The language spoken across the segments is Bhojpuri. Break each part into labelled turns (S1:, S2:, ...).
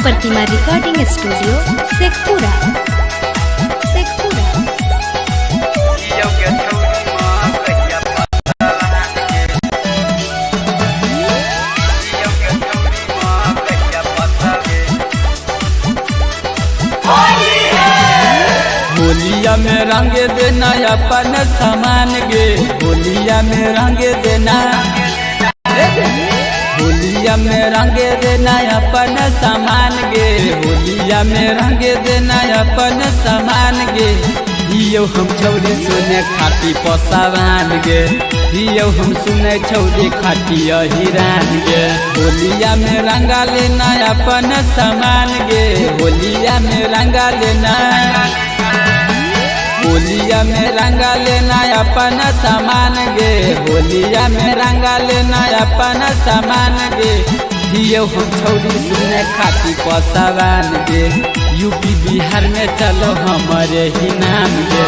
S1: प्रतिमा रिकॉर्डिंग स्टूडियो शेखपुरा।
S2: होलिया में रंग देना अपन सामान गे, होलिया में रंग देना, होलिया में रंग देना अपन सामान गे, होलिया में रंग देना अपन सामान गे। हियो हम छौरी सुने खाती पसावान गे, हियो हम सुने छौरी खाती हिरान गे। होलिया में रंगा लेना अपन सामान गे, होलिया में रंगा लेना, होलिया में रंगा लेना अपन सामान गे, होलिया में रंगा लेना अपन सामान गे। हियो हम छौरी सुने खाती पसावान गे, यूपी बिहार में चलो हमारे ही नाम गे।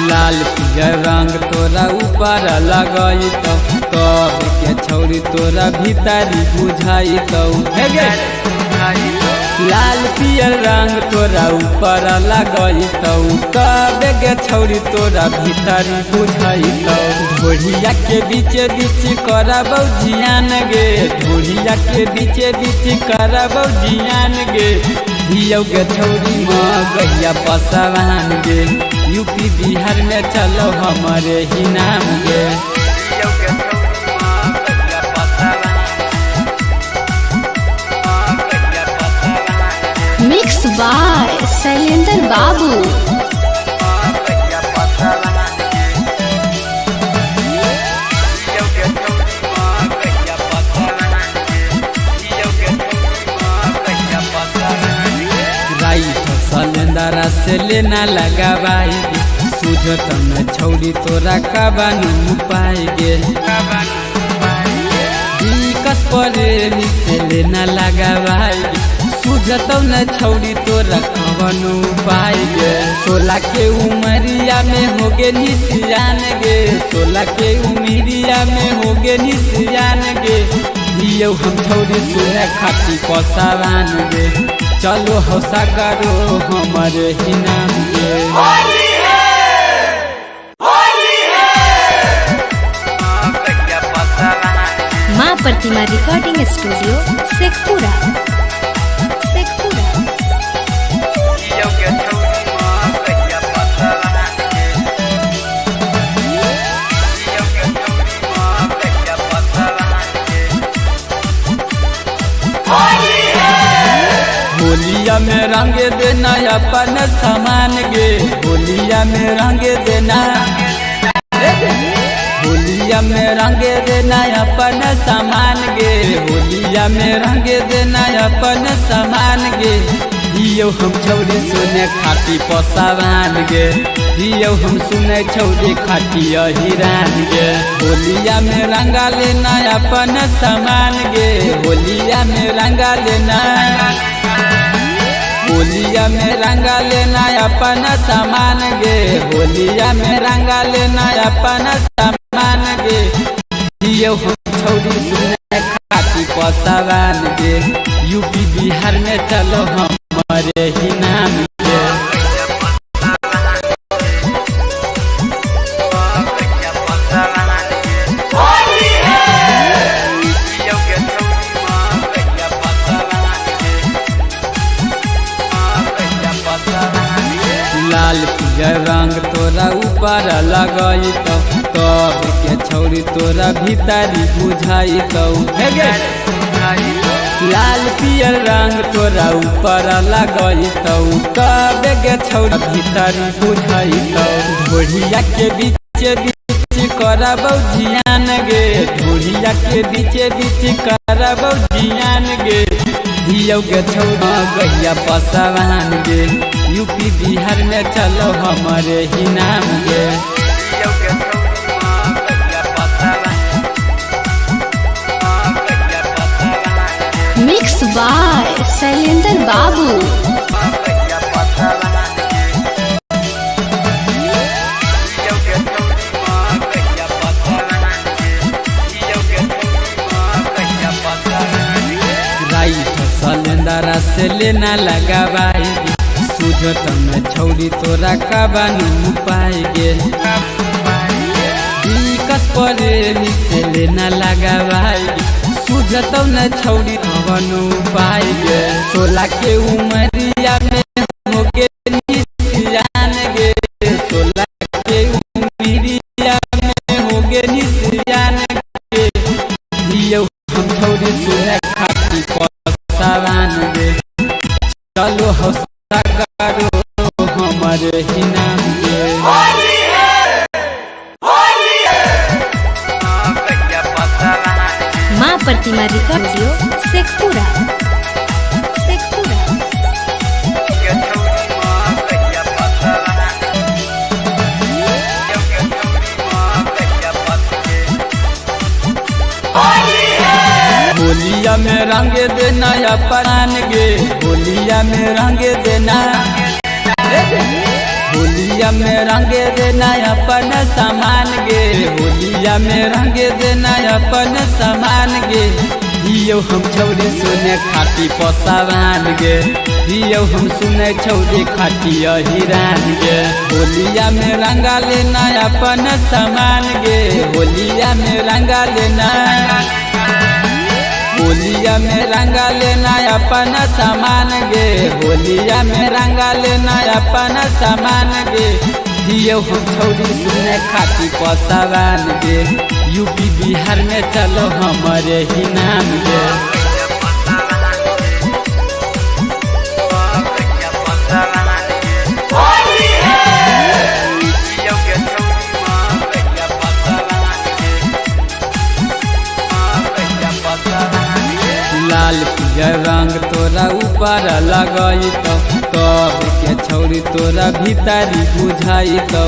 S2: लाल पियर रंग तोरा ऊपर लगाई तो कब के छौरी तोरा भीतरी बुझाई तो लाल पियर रंग तोरा ऊपर लगाई तो कब के छौरी तोरा भीतरी बुझाई तो। ढोलिया के बीचे बीच करबौ जियान गे, ढोलिया के बीचे बीच करबौ जियान गे। हियो के छौरी गैया पसवान गे, यूपी बिहार में चलो हमारे ही नाम गे।
S1: मिक्स बाय शैलेंद्र बाबू।
S2: सलेंदरा से लेना लगावाई, सुझत न छौरी तोरा कबानू पाएगे। विकस प्रेमी से लेना लगावाई, सुझत न छौरी तोरा कबानू पाएगे। 16 के उमरिया में होगे निसियान गे, 16 के उमरिया में होगे निसियान गे। हियो हम छौरी सुने खाती पसावान गे, चलो हौसा करो हमारे ही नाम गे।
S1: माँ प्रतिमा रिकॉर्डिंग स्टूडियो शेखपुरा।
S2: होलिया में रंग देना अपन सामान गे, होलिया में रंग देना, होलिया में रंग देना अपन सामान गे, होलिया में रंग देना अपन सामान गे। हियो हम छौरी सुने खाती पसावान गे, हियो हम सुने छौरी खाती हिरान गे। होलिया में रंगा लेना अपन सामान गे, होलिया में रंगा लेना, होलिया में रंगा लेना अपन सामान गे, होलिया में रंगा लेना अपन सामान गे। हियो हम छौरी सुने खाती पसावान गे, यूपी बिहार में चलो हमारे ही नाम गे। लाल पियर रंग तोरा ऊपर लगाई तो कब के छौरी तोरा भीतरी बुझाई तो लाल पियर रंग तोरा ऊपर लगाई तो कब के छौरी भीतरी बुझाई तो। ढोलिया के बीचे बीच करबौ जियान गे, ढोलिया के बीचे बीच करबौ जियान गे। हियो के छौरा गैया पसवान गे, यूपी बिहार में चलो हमारे ही नाम गे।
S1: मिक्स बाय शैलेंद्र बाबू।
S2: शैलेंद्रा से लेना लगावाई सूझत में छौरी तोरा कबानू पाएगे विकस प्रेमी से लेना लगावाई सूझत न छौरी कबानू पाएगे 16 के उमरिया में होगे निसियान गे 16 के उमरिया में होगे निसियान गे दियो हम छौरी सुने खाती सवान गे चलो हौसला करो हमारे ही नाम गे।
S1: माँ प्रतिमा रिकॉर्डियो शेखपुरा।
S2: होलिया में रंग देना अपन गे होलिया में रंग देना होलिया में रंग देना अपन सामान गे होलिया में रंग देना अपन सामान गे दियो हम छौरी सुने खाती पसावान गे दियो हम सुने छौरी खाती हिरान गे होलिया में रंगा लेना अपन सामान गे होलिया में रंगा लेना होलिया में रंगा लेना अपन सामान गे होलिया में रंगा लेना अपन सामान गे दियो हम छौरी सुने खाती पसावान गे यूपी बिहार में चलो हमारे ही नाम गे। लाल पियर रंग तोरा ऊपर लगाई तो कब के छौरी तोरा भीतरी बुझाई तो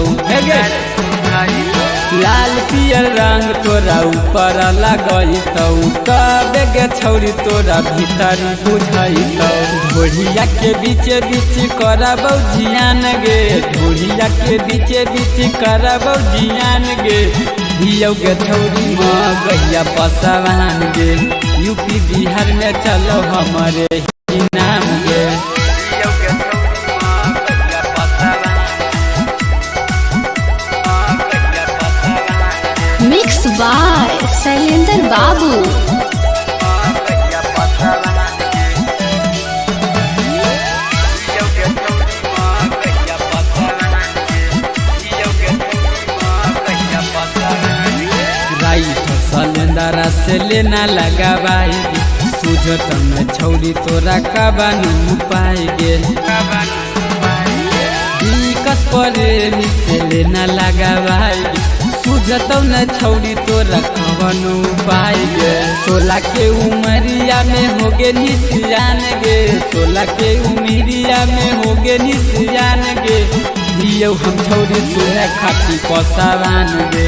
S2: लाल पियर रंग तोरा ऊपर लगाई तो कब के छौरी तोरा भीतरी बुझाई तो ढोढ़िया के बीचे बीच करबौ जियान गे ढोढ़िया के बीचे बीच करबौ जियान गे दियो गे छौरी में गैया पसवान गे यूपी बिहार में चलो हमारे ही नाम गे।
S1: मिक्स बाय शैलेंद्र बाबू।
S2: शैलेंद्रा से लेना लगावाई सूझत में छौरी तोरा कबानू पाएगे विकस प्रेमी से लेना लगावाई सूझत न छौरी तोरा कबानू पाएगे 16 के उमरिया में होगे निसियान गे 16 के उमरिया में होगे निसियान गे दियो हम छौरी सुने खाती पसावान गे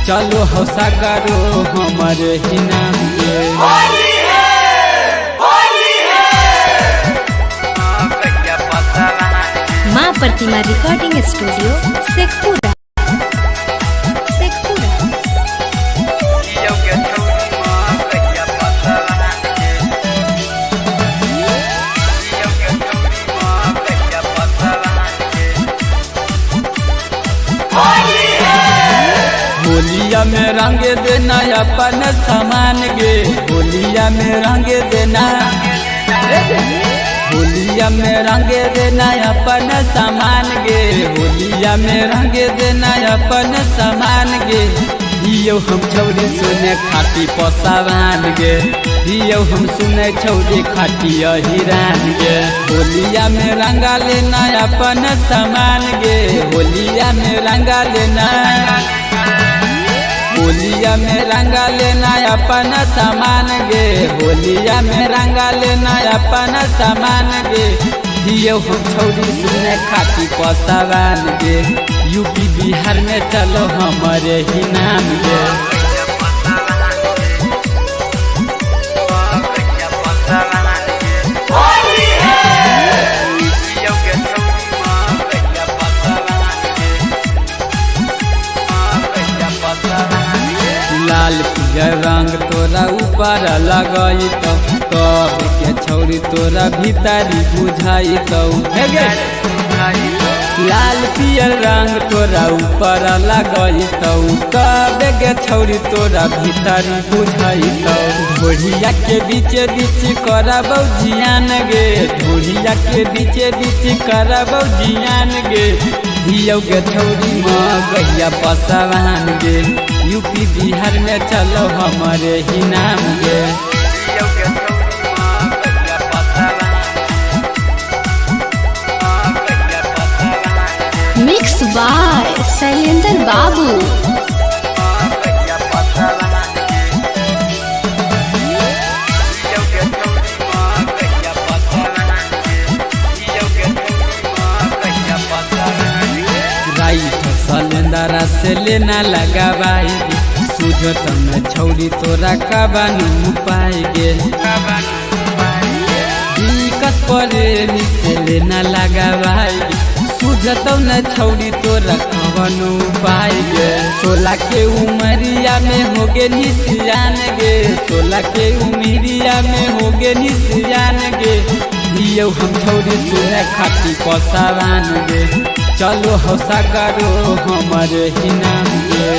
S2: चलो हौसला करो हमारे ही नाम गे।
S1: माँ प्रतिमा रिकॉर्डिंग स्टूडियो शेखपुरा।
S2: होलिया में रंग देना अपन सामान गे होलिया में रंग देना होलिया में रंग देना अपन सामान गे होलिया में रंग देना अपन सामान गे दियो हम छौरी सुने खाती पसावान गे दियो हम सुने छौरी खाती हिरान गे होलिया में रंगा लेना अपन सामान गे होलिया में रंगा लेना होलिया में रंगा लेना अपन सामान गे होलिया में रंगा लेना अपन सामान गे दियो हम छौरी सुने खाती पसावान गे यूपी बिहार में चलो हमारे ही नाम गे।
S3: Oh!
S2: लाल पियर रंग तोरा ऊपर लगई कब के छौरी तोरा भीतरी बुझाई लाल पियर रंग तोरा ऊपर लगई कब के छौरी तोरा भीतरी बुझाई ढोढ़िया के बीचे बीच करबौ जियान गे ढोढ़िया के बीचे बीच करबौ जियान गे दियो गे छौरी गैया पसवान गे यूपी बिहार में चलो हमारे ही नाम गे
S1: मिक्स बाय शैलेंद्र बाबू।
S2: सलेंदरा से लेना लगावाई सुझत न छौरी तोरा कबानू पाएगे विकस प्रेमी से लेना लगावाई सुझत न छौरी तोरा कबानू पाएगे 16 के उमरिया में होगे निसियान गे 16 के उमरिया में होगे निसियान गे दियो हम छौरी सुने खाती पसवान गे चलो हौसा करो हमारे ही नाम गे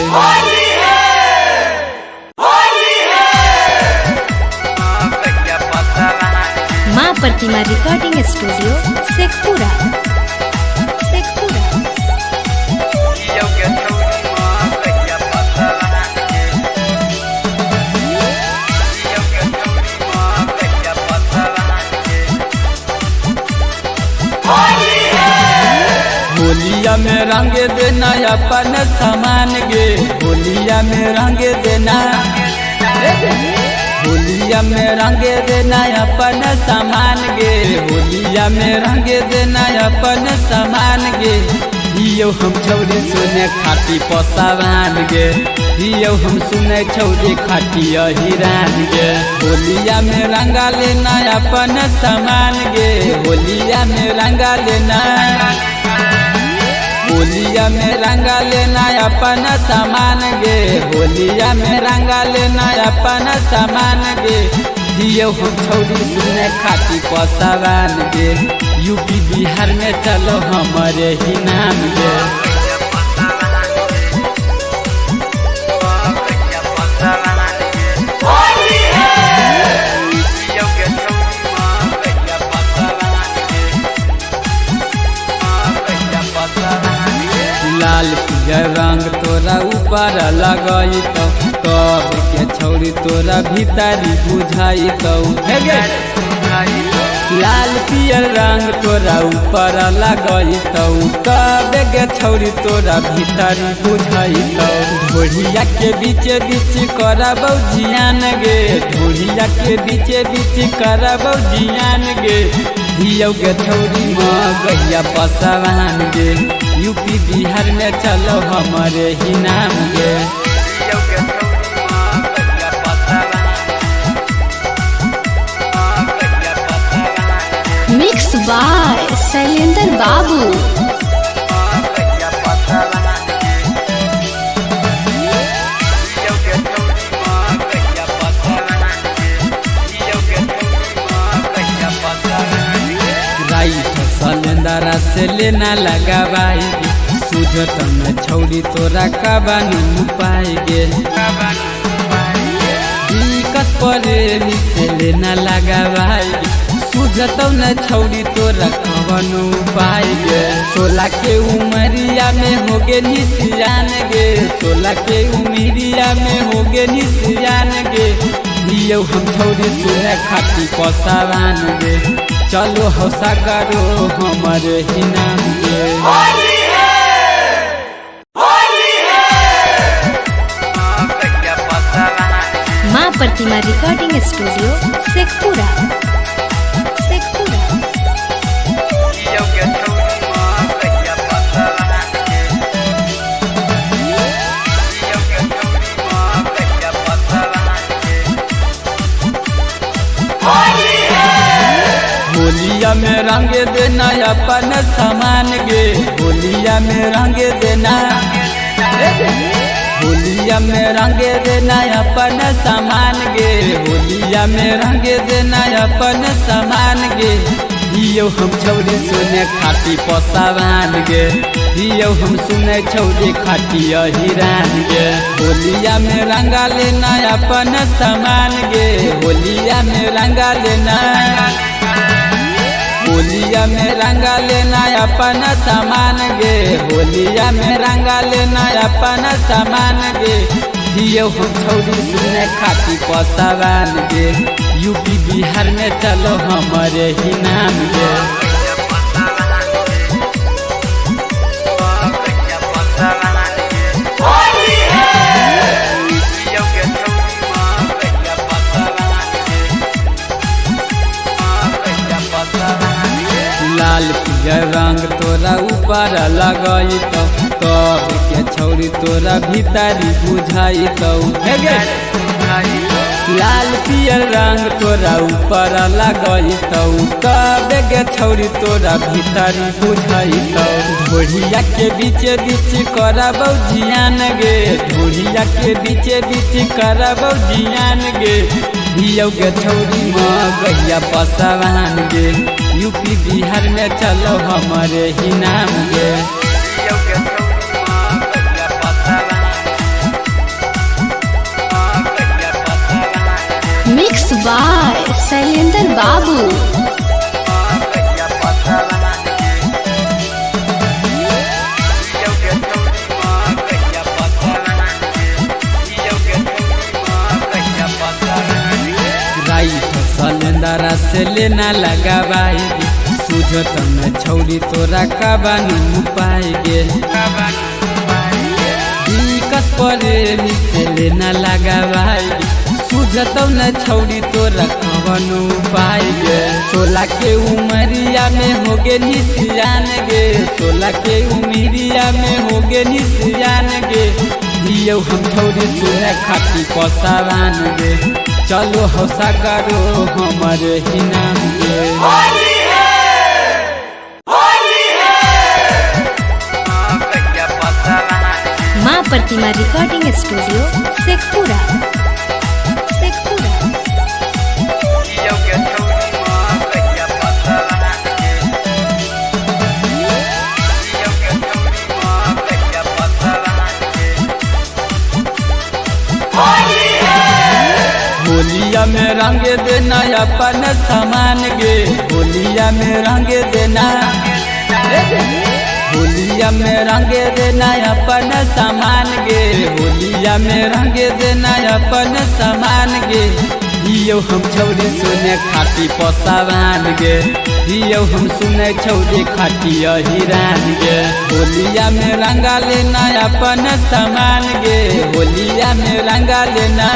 S1: माँ प्रतिमा रिकॉर्डिंग स्टूडियो शेखपुरा।
S2: होलिया में रंग देना अपन सामान गे होलिया में रंग देना होलिया में रंग देना अपन सामान गे होलिया में रंग देना अपन सामान गे दियो हम छौरी सुने खाती पसवान गे दियो हम सुने छौरी खाती हिरान गे होलिया में रंगा लेना अपन सामान गे होलिया में रंगा लेना होलिया में रंगा लेना अपन सामान गे होलिया में रंगा लेना अपन सामान गे दियो हम छौरी सुने खाती पसवान गे यूपी बिहार में चलो हमारे ही नाम गे लाल पियर रंग तोरा ऊपर लगई कब के छौरी तोरा भीतरी बुझाई लाल पियर रंग तोरा ऊपर लगई कब के छौरी तोरा भीतरी बुझाई ढोढ़िया के बीचे बीच करबौ जियान गे ढोढ़िया के बीचे बीच करबौ जियान गे दियो गे छौरी गैया पसवान गे यूपी बिहार में चलो हमारे ही नाम गे
S1: मिक्स बाय शैलेंद्र बाबू।
S2: सलेंदरा से लेना लगावाई सुझत न छौरी तोरा कबानू पाएगे विकस प्रेमी से लेना लगावाई सुझत न छौरी तोरा कबानू पाएगे 16 के उमरिया में होगे निसियान गे 16 के उमरिया में होगे निसियान गे दियो हम छौरी सुने खाती पसवान गे चलो हौसा करो हमारे ही नाम गे
S1: माँ प्रतिमा रिकॉर्डिंग स्टूडियो शेखपुरा।
S2: होलिया में रंग देना अपन सामान गे होलिया में रंग देना होलिया में रंगे देना अपन सामान गे, होलिया में रंगे देना अपन सामान गे। हियो हम छौरी सुने खाटी पसावान गे, हियो हम सुने छौरी खाटी हिरान गे। होलिया में रंगा लेना अपन सामान गे, होलिया में रंगा लेना, होलिया में रंगा लेना अपन सामान गे, होलिया में रंगा लेना अपन सामान गे। हियो हम छौरी सुने खाती पसावान गे, यूपी बिहार में चलो हमारे ही नाम गे। लाल पियर रंग तोरा ऊपर लगाई तब के छौरी तोरा भीतरी बुझाई लाल पियर रंग तोरा ऊपर लगाई तब के छौरी तोरा भीतरी बुझाई। ढोलिया के बीचे बीच करबौ जियान गे, ढोलिया के बीचे बीच करबौ जियान गे। हियो के छौरी गैया पसावान गे, यूपी बिहार में चलो हमारे ही नाम गे।
S1: मिक्स बाय शैलेंद्र बाबू।
S2: सलेंदरा से लेना लगावाई, सूझत में छौरी तोरा कबानू पाएगे। दिक्कत प्रेमी से लेना लगावाई, सूझत न छौरी तोरा कबानू पाएगे। 16 के उमरिया में होगे निसियान गे, 16 के उमरिया में होगे निसियान गे। हियो हम छौरी सुने खाती पसावान गे, चलो हौसा करो हमारे ही नाम गे।
S1: माँ प्रतिमा रिकॉर्डिंग स्टूडियो शेखपुरा।
S2: होलिया में रंगे देना अपन सामान गे, होलिया में रंगे देना, होलिया में रंगे देना अपन सामान गे, होलिया में रंगे देना अपन सामान गे। हियो हम छौरी सुने खाटी पसावान गे, हियो हम सुने छौरी खाटी हिरान गे। होलिया में रंगा लेना अपन सामान गे, होलिया में रंगा लेना,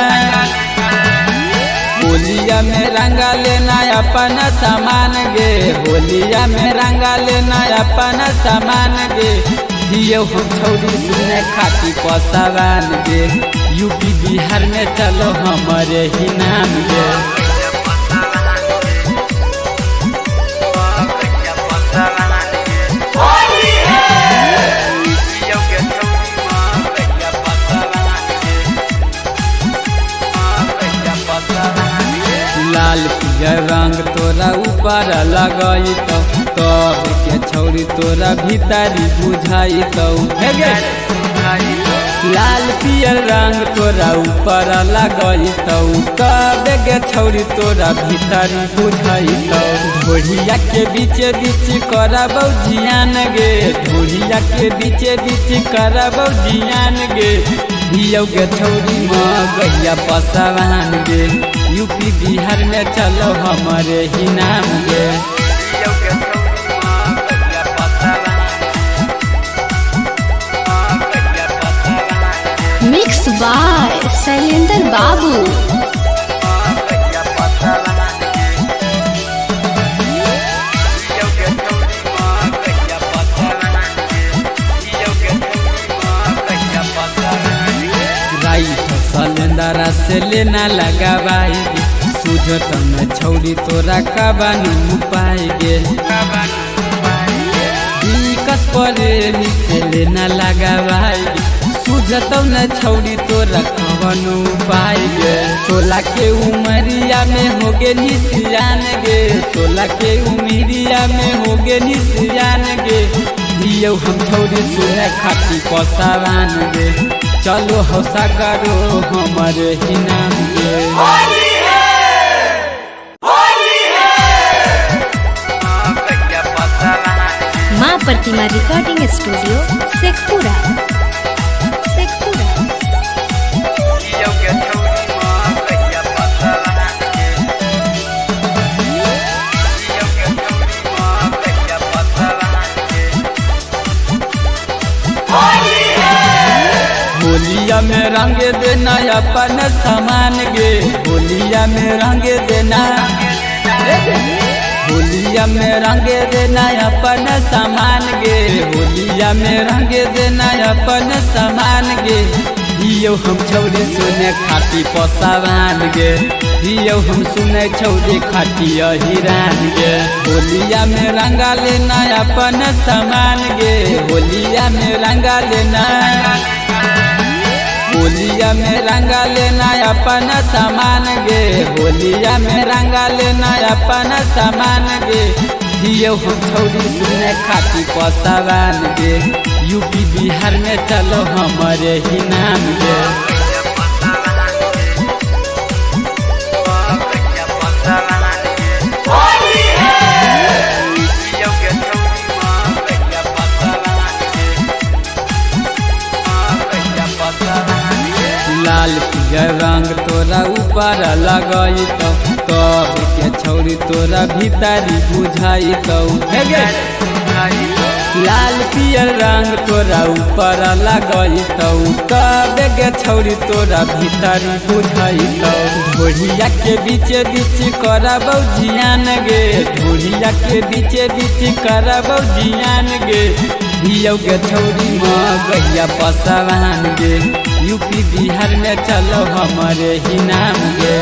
S2: होलिया में रंगा लेना अपन सामान गे, होलिया में रंगा लेना अपन सामान गे। हियो हम छौरी सुने खाती पसावान गे, यूपी बिहार में चलो हमारे ही नाम गे। लाल पियर रंग तोरा ऊपर लगाई तब के छौरी तोरा भीतरी बुझाई लाल पियर रंग तोरा ऊपर लगाई तब के छौरी तोरा भीतरी बुझाई। ढोलिया के बीचे बीच करबौ जियान गे, ढोलिया के बीचे बीच करबौ जियान गे। हियो के छौरी गैया पसावान गे, यूपी बिहार में चलो हमारे ही नाम गे।
S1: मिक्स बाय शैलेंद्र बाबू।
S2: सलेंदरा से लेना लगावाई, सूझत में छौरी तोरा कबानू पाएगे। दिक्कत प्रेमी से लेना लगावाई, सुझतौ न छौरी तोरा कवनो उपाय गे 16 के उमरिया में होगे निसियान गे 16 के उमरिया में होगे निसियान गे दियो हम छौरी सुने खाती पसावान गे चलो हौसा करो हमारे ही नाम गे
S1: माँ प्रतिमा रिकॉर्डिंग स्टूडियो शेखपुरा।
S2: होलिया में रंग देना अपन सामान गे होलिया में रंग देना होलिया में रंग देना अपन सामान गे होलिया में रंग देना अपन सामान गे दियो हम छौरी सुने खाती पसावान गे दियो हम सुने छौरी खाती हिरान गे होलिया में रंगा लेना अपन सामान गे होलिया में रंगा लेना होलिया में रंगा लेना अपन सामान गे होलिया में रंगा लेना अपन सामान गे दियो हम छौरी सुने खाती पसावान गे यूपी बिहार में चलो हमारे ही नाम गे लाल पियर रंग तोरा ऊपर लगाई तब के छौरी तोरा भीतरी बुझाई लाल पियर रंग तोरा ऊपर लगाई तब के छौरी तोरा भीतरी बुझाई ढोढ़िया के बीचे बीच करबौ जियान गे ढोढ़िया के बीचे बीच करबौ जियान गे दियो गे छौरी गैया पसावान गे यूपी बिहार में चलो हमारे ही नाम गे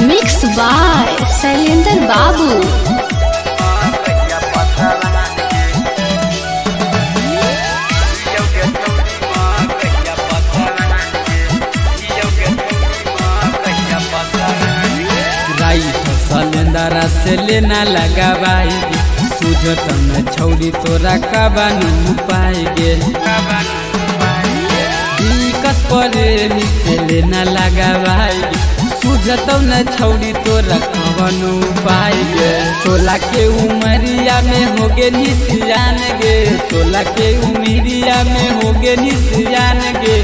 S1: मिक्स बाय शैलेंद्र बाबू।
S2: सलेंदरा से लेना लगावाई सुझत न छौरी तोरा कबानू पाई गे विकस प्रेमी से लेना लगावाई सुझतौ न छौरी तोरा कबानू पाई गे 16 के उमरिया में होगे निसियान गे 16 के उमरिया में होगे निसियान गे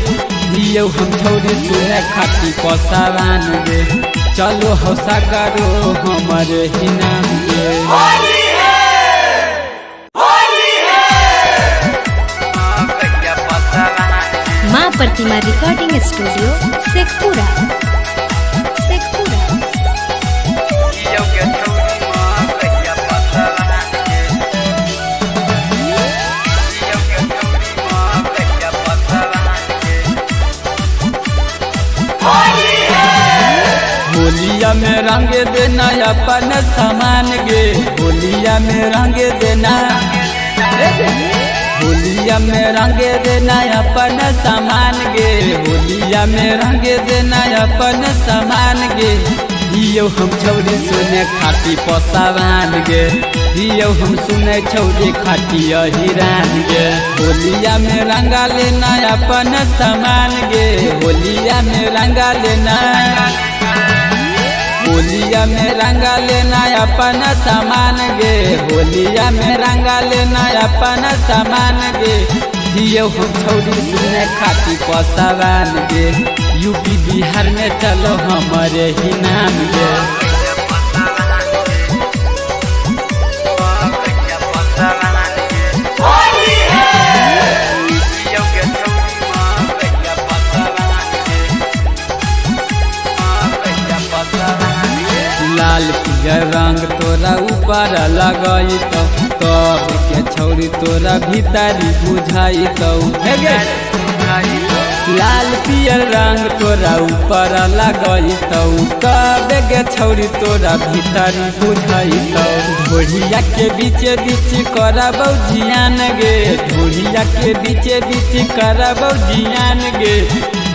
S2: दियो हम छौरी सुने खाती पसावान गे चलो हौसा करो हमारे ही नाम गे
S1: माँ प्रतिमा रिकॉर्डिंग स्टूडियो शेखपुरा।
S2: होलिया में रंग देना अपन सामान गे होलिया में रंग देना होलिया में रंग देना अपन सामान गे होलिया में रंग देना अपन सामान गे दियो हम छौरी सुने खाती पसावान गे दियो हम सुने छौरी खाती हिरान गे होलिया में रंगा लेना अपन सामान गे होलिया में रंगा लेना होलिया में रंगा लेना अपन सामान गे होलिया में रंगा लेना अपन सामान गे दियो हम छौरी सुने खाती पसावान गे यूपी बिहार में चलो हमारे ही नाम गे लाल पियर रंग तोरा ऊपर लगाई तब के छौरी तोरा भीतरी बुझाई लाल पियर रंग तोरा ऊपर लगैतौ कबे गे छौरी तोरा भीतर बुझैतौ ढोढ़िया के बीचे बीच करबौ जियान गे ढोढ़िया के बीचे बीच करबौ जियान गे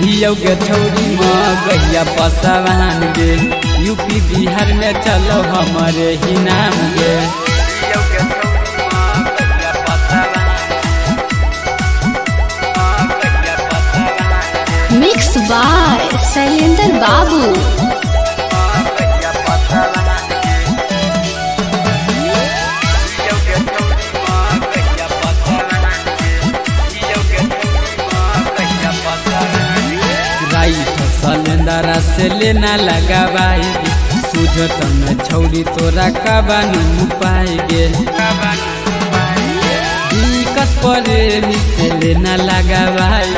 S2: दियौ गे छौरी गैया पसवान गे यूपी बिहार में चलो हमारे ही नाम गे
S1: मिक्स बाय शैलेंद्र बाबू।
S2: शैलेंद्र से लेना लगावाई सूझत न छौरी तोरा कबानू पाएगे विकास प्रेमी से लेना लगावाई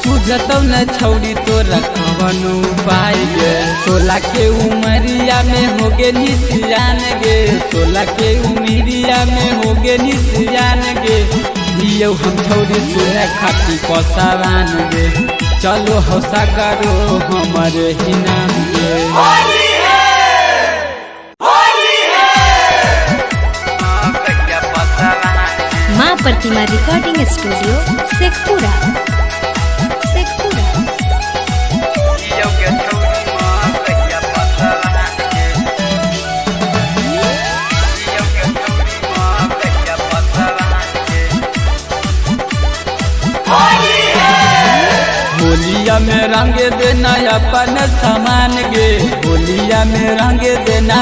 S2: सूझतौ न छौरी तोरा कबानू पाएगे 16 के उमरिया में होगे निसियान गे 16 के उमरिया में होगे निसियान गे दियौ हम छौरी सुने खाती पसवान गे चलो हौसा करो हमारे ही नाम गे
S1: माँ प्रतिमा रिकॉर्डिंग स्टूडियो शेखपुरा।
S2: होलिया में रंग देना अपन सामान गे होलिया में रंग देना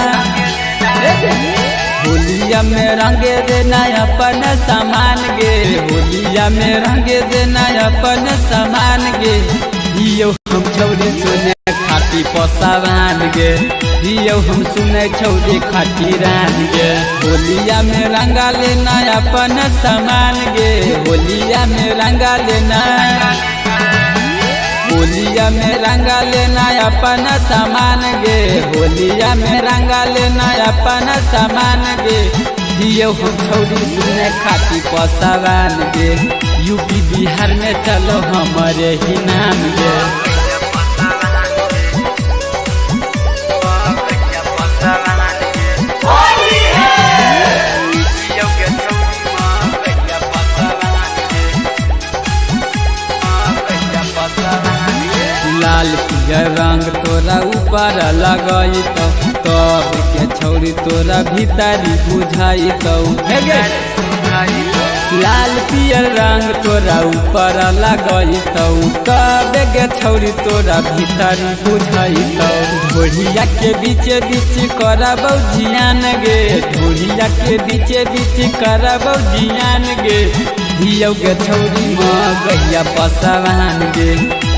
S2: होलिया में रंग देना अपन सामान गे होलिया में रंग देना अपन सामान गे दियौ हम छौरी सुने खाती पसवान गे दियौ हम सुने छौरी खाती रान गे होलिया में रंगा लेना अपन सामान गे होलिया में रंगा लेना होलिया में रंगा लेना अपन सामान गे होलिया में रंगा लेना अपन सामान गे दियौ हम छौरी सुने खाती पसवान गे यूपी बिहार में चलो हमारे ही नाम गे लाल पियर रंग तोरा ऊपर लगैतौ तब के छौरी तोरा भीतरी बुझाइतौ लाल पियर रंग तोरा ऊपर लगैतौ कबे गे छौरी तोरा भीतरी बुझाइतौ ढोढ़िया के बीचे बीच करबौ जियान गे ढोढ़िया के बीचे बीच करबौ जियान गे दियौ गे छौरी गैया पसवान गे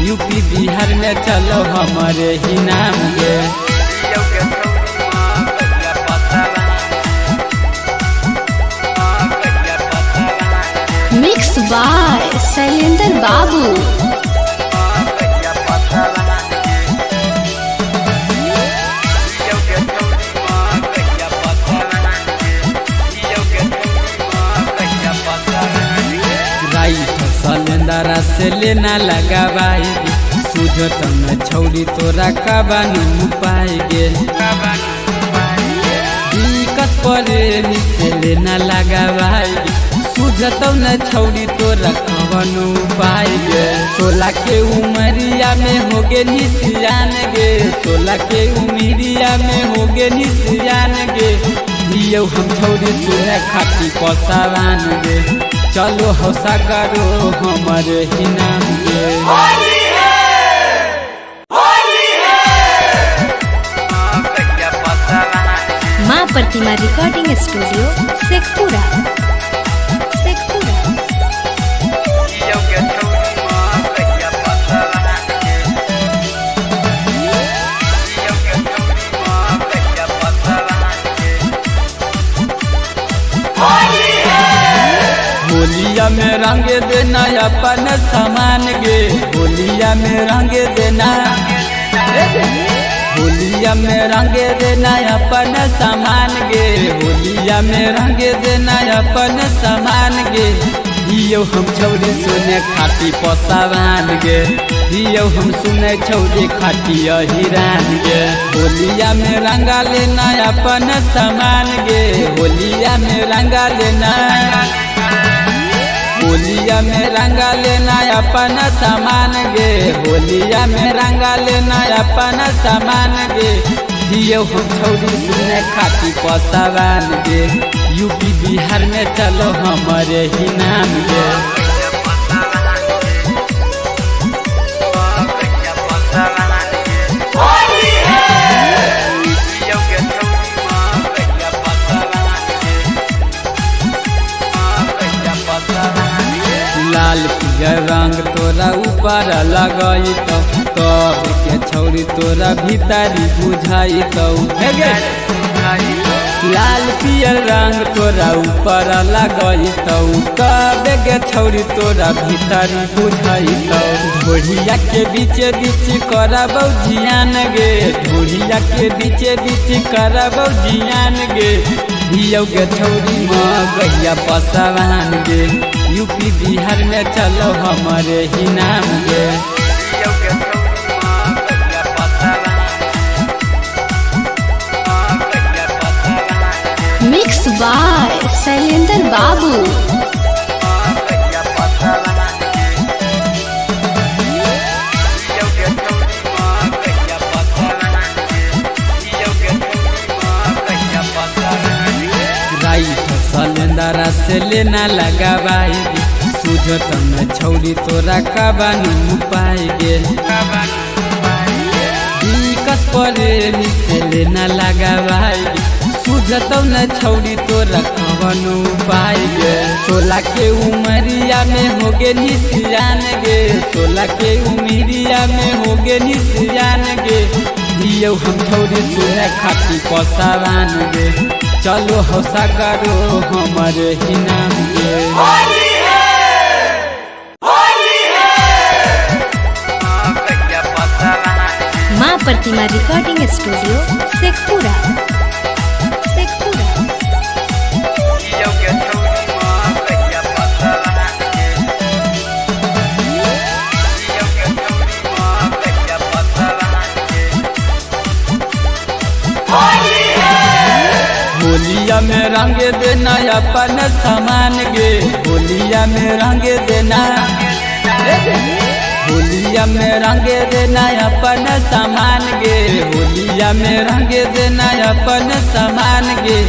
S2: यूपी बिहार में चलो हमारे ही नाम गे
S1: मिक्स बाय शैलेंद्र बाबू।
S2: शैलेंद्र से लेना लगावाई सूझत न छौरी तोरा कबानू पाएगे विकास प्रेमी से लेना लगावाई सूझतौ न छौरी तोरा कबानू पाएगे 16 के उमरिया में होगे निसियान गे 16 के उमरिया में होगे निसियान गे दियौ हम छौरी सुने खाती पसवान गे चलो हौसा करो हमारे ही नाम गे
S1: माँ प्रतिमा रिकॉर्डिंग स्टूडियो शेखपुरा।
S2: होलिया में रंग देना अपन सामान गे होलिया में रंग देना होलिया में रंग देना अपन सामान गे होलिया में रंग देना अपन सामान गे दियो हम छौरी सुने खाटी पसावान गे दियो हम सुने छौरी खाटी हिरान गे होलिया में रंगा लेना अपन सामान गे होलिया में रंगा लेना होलिया में रंगा लेना अपन सामान गे होलिया में रंगा लेना अपन सामान गे दियो हम छौरी सुने खाती पसावान गे यूपी बिहार में चलो हमारे ही नाम गे लाल पियर रंग तोरा ऊपर लगाई तो कब के छौरी तोरा भीतरी बुझाई तो लाल पियर रंग तोरा ऊपर लगाई तो कब के छौरी तोरा भीतरी बुझाई तो ढोढ़िया के बीचे बीच करबौ जियान गे ढोढ़िया के बीचे बीच करबौ जियान गे दियो गे छौरी गैया पसावान गे यूपी बिहार में चलो हमारे ही नाम गे
S1: मिक्स बाय शैलेंद्र बाबू।
S2: सलेंदरा से लेना लगा भाई सूझो तम छौरी तोरा कबानू पाई गे विकस प्रेमी से लेना लगा भाई सूझो न छौरी तोरा कबानू पाई गे 16 के उमरिया में होगे निसियान गे 16 के उमरिया में होगे निसियान गे दियो हम छौरी सुने खाती पसावान गे चलो हौसा करो हमारे ही नाम गे
S1: माँ प्रतिमा रिकॉर्डिंग स्टूडियो शेखपुरा।
S2: होलिया में रंग देना अपन सामान गे होलिया में रंग देना होलिया में रंग देना अपन सामान गे होलिया में रंग देना अपन सामान गे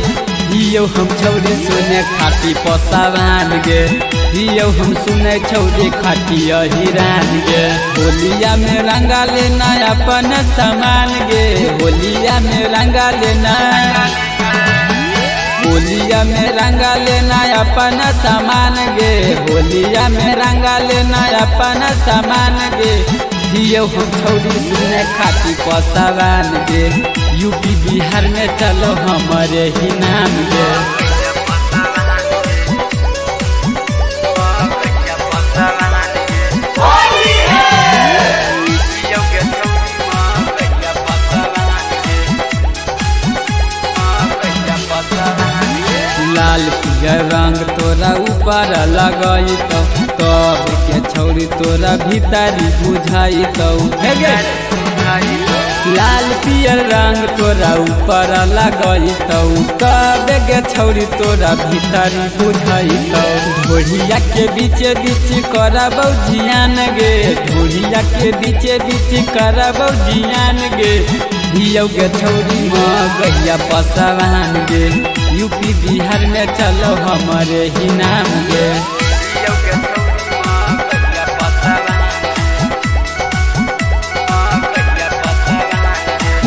S2: दियो हम छौरी सुने खाटी पसावान गे दियो हम सुने छौरी खाटी हिरान गे होलिया में रंगा लेना अपन सामान गे होलिया में रंगा लेना होलिया में रंगा लेना अपन सामान गे होलिया में रंगा लेना अपन सामान गे दियो हम छौरी सुने खाती पसावान गे यूपी बिहार में चलो हमारे ही नाम गे लाल पियर रंग तोरा ऊपर लगाई तो कब के छौरी तोरा भीतरी बुझाई तो लाल पियर रंग तोरा ऊपर लगाई तो कब के छौरी तोरा भीतरी बुझाई तो ढोढ़िया के बीचे बीच करबौ जियान गे ढोढ़िया के बीचे बीच करबौ जियान गे दियो गे छौरी गैया पसावान गे यूपी बिहार में चलो हमारे ही नाम गे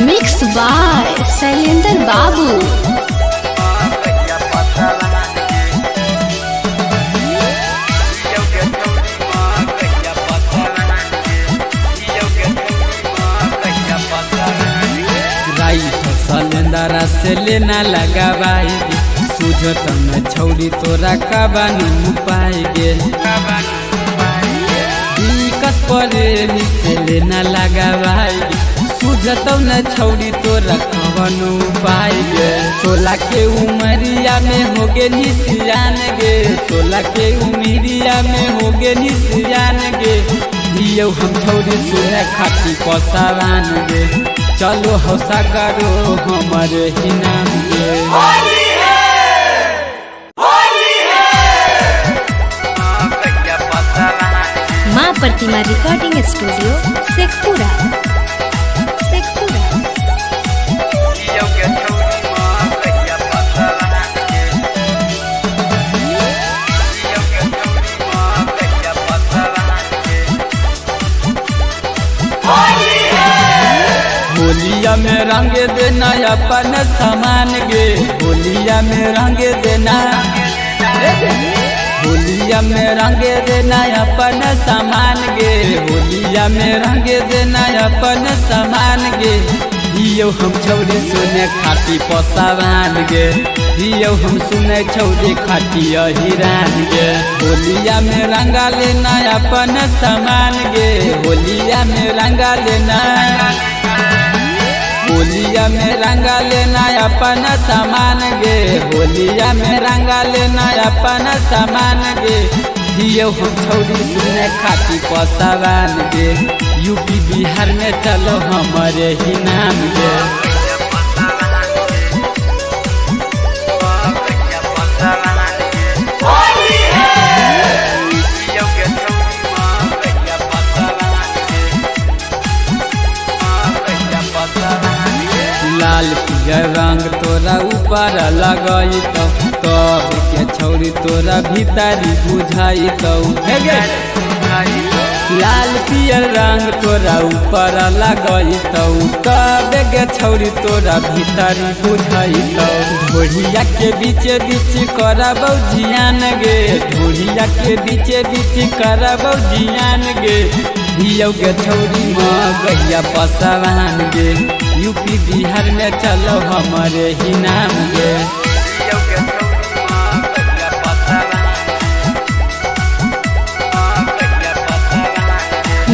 S1: मिक्स बाय शैलेंद्र बाबू।
S2: सलेंदरा से लेना लगा भाई सूझो तम छौरी तोरा कबानू पाई गे विकस प्रेमी से लेना लगा भाई सुझतौ न छौरी तोरा कवनो उपाय गे 16 के उमरिया में होगे निसियान गे 16 के उमरिया में होगे निसियान गे दियो हम छौरी सुने खाती पसावान गे चलो हौसा करो हमारे ही नाम गे
S1: माँ प्रतिमा रिकॉर्डिंग स्टूडियो शेखपुरा।
S2: होलिया में रंग देना अपन सामान गे होलिया में रंग देना होलिया में रंग देना अपन सामान गे होलिया में रंग देना अपन सामान गे दियो हम छौरी सुने खाती पसावान गे दियो हम सुने छौरी खाती हिरान गे होलिया में रंगा लेना अपन सामान गे होलिया में रंगा लेना होलिया में रंगा लेना अपन सामान गे होलिया में रंगा लेना अपन सामान गे दियो हम छौरी सुने खाती पसावान गे यूपी बिहार में चलो हमारे ही नाम गे लाल पियर रंग तोरा ऊपर लगाई तब के छौरी तोरा भीतरी बुझाई लाल पियर रंग तोरा ऊपर लगाई तब के छौरी तोरा भीतरी बुझाई ढोढ़िया के बीचे बीच करबौ जियान गे ढोढ़िया के बीचे बीच करबौ जियान गे दियो गे छौरी गैया पसावान गे यूपी बिहार में चलो हमारे ही नाम गे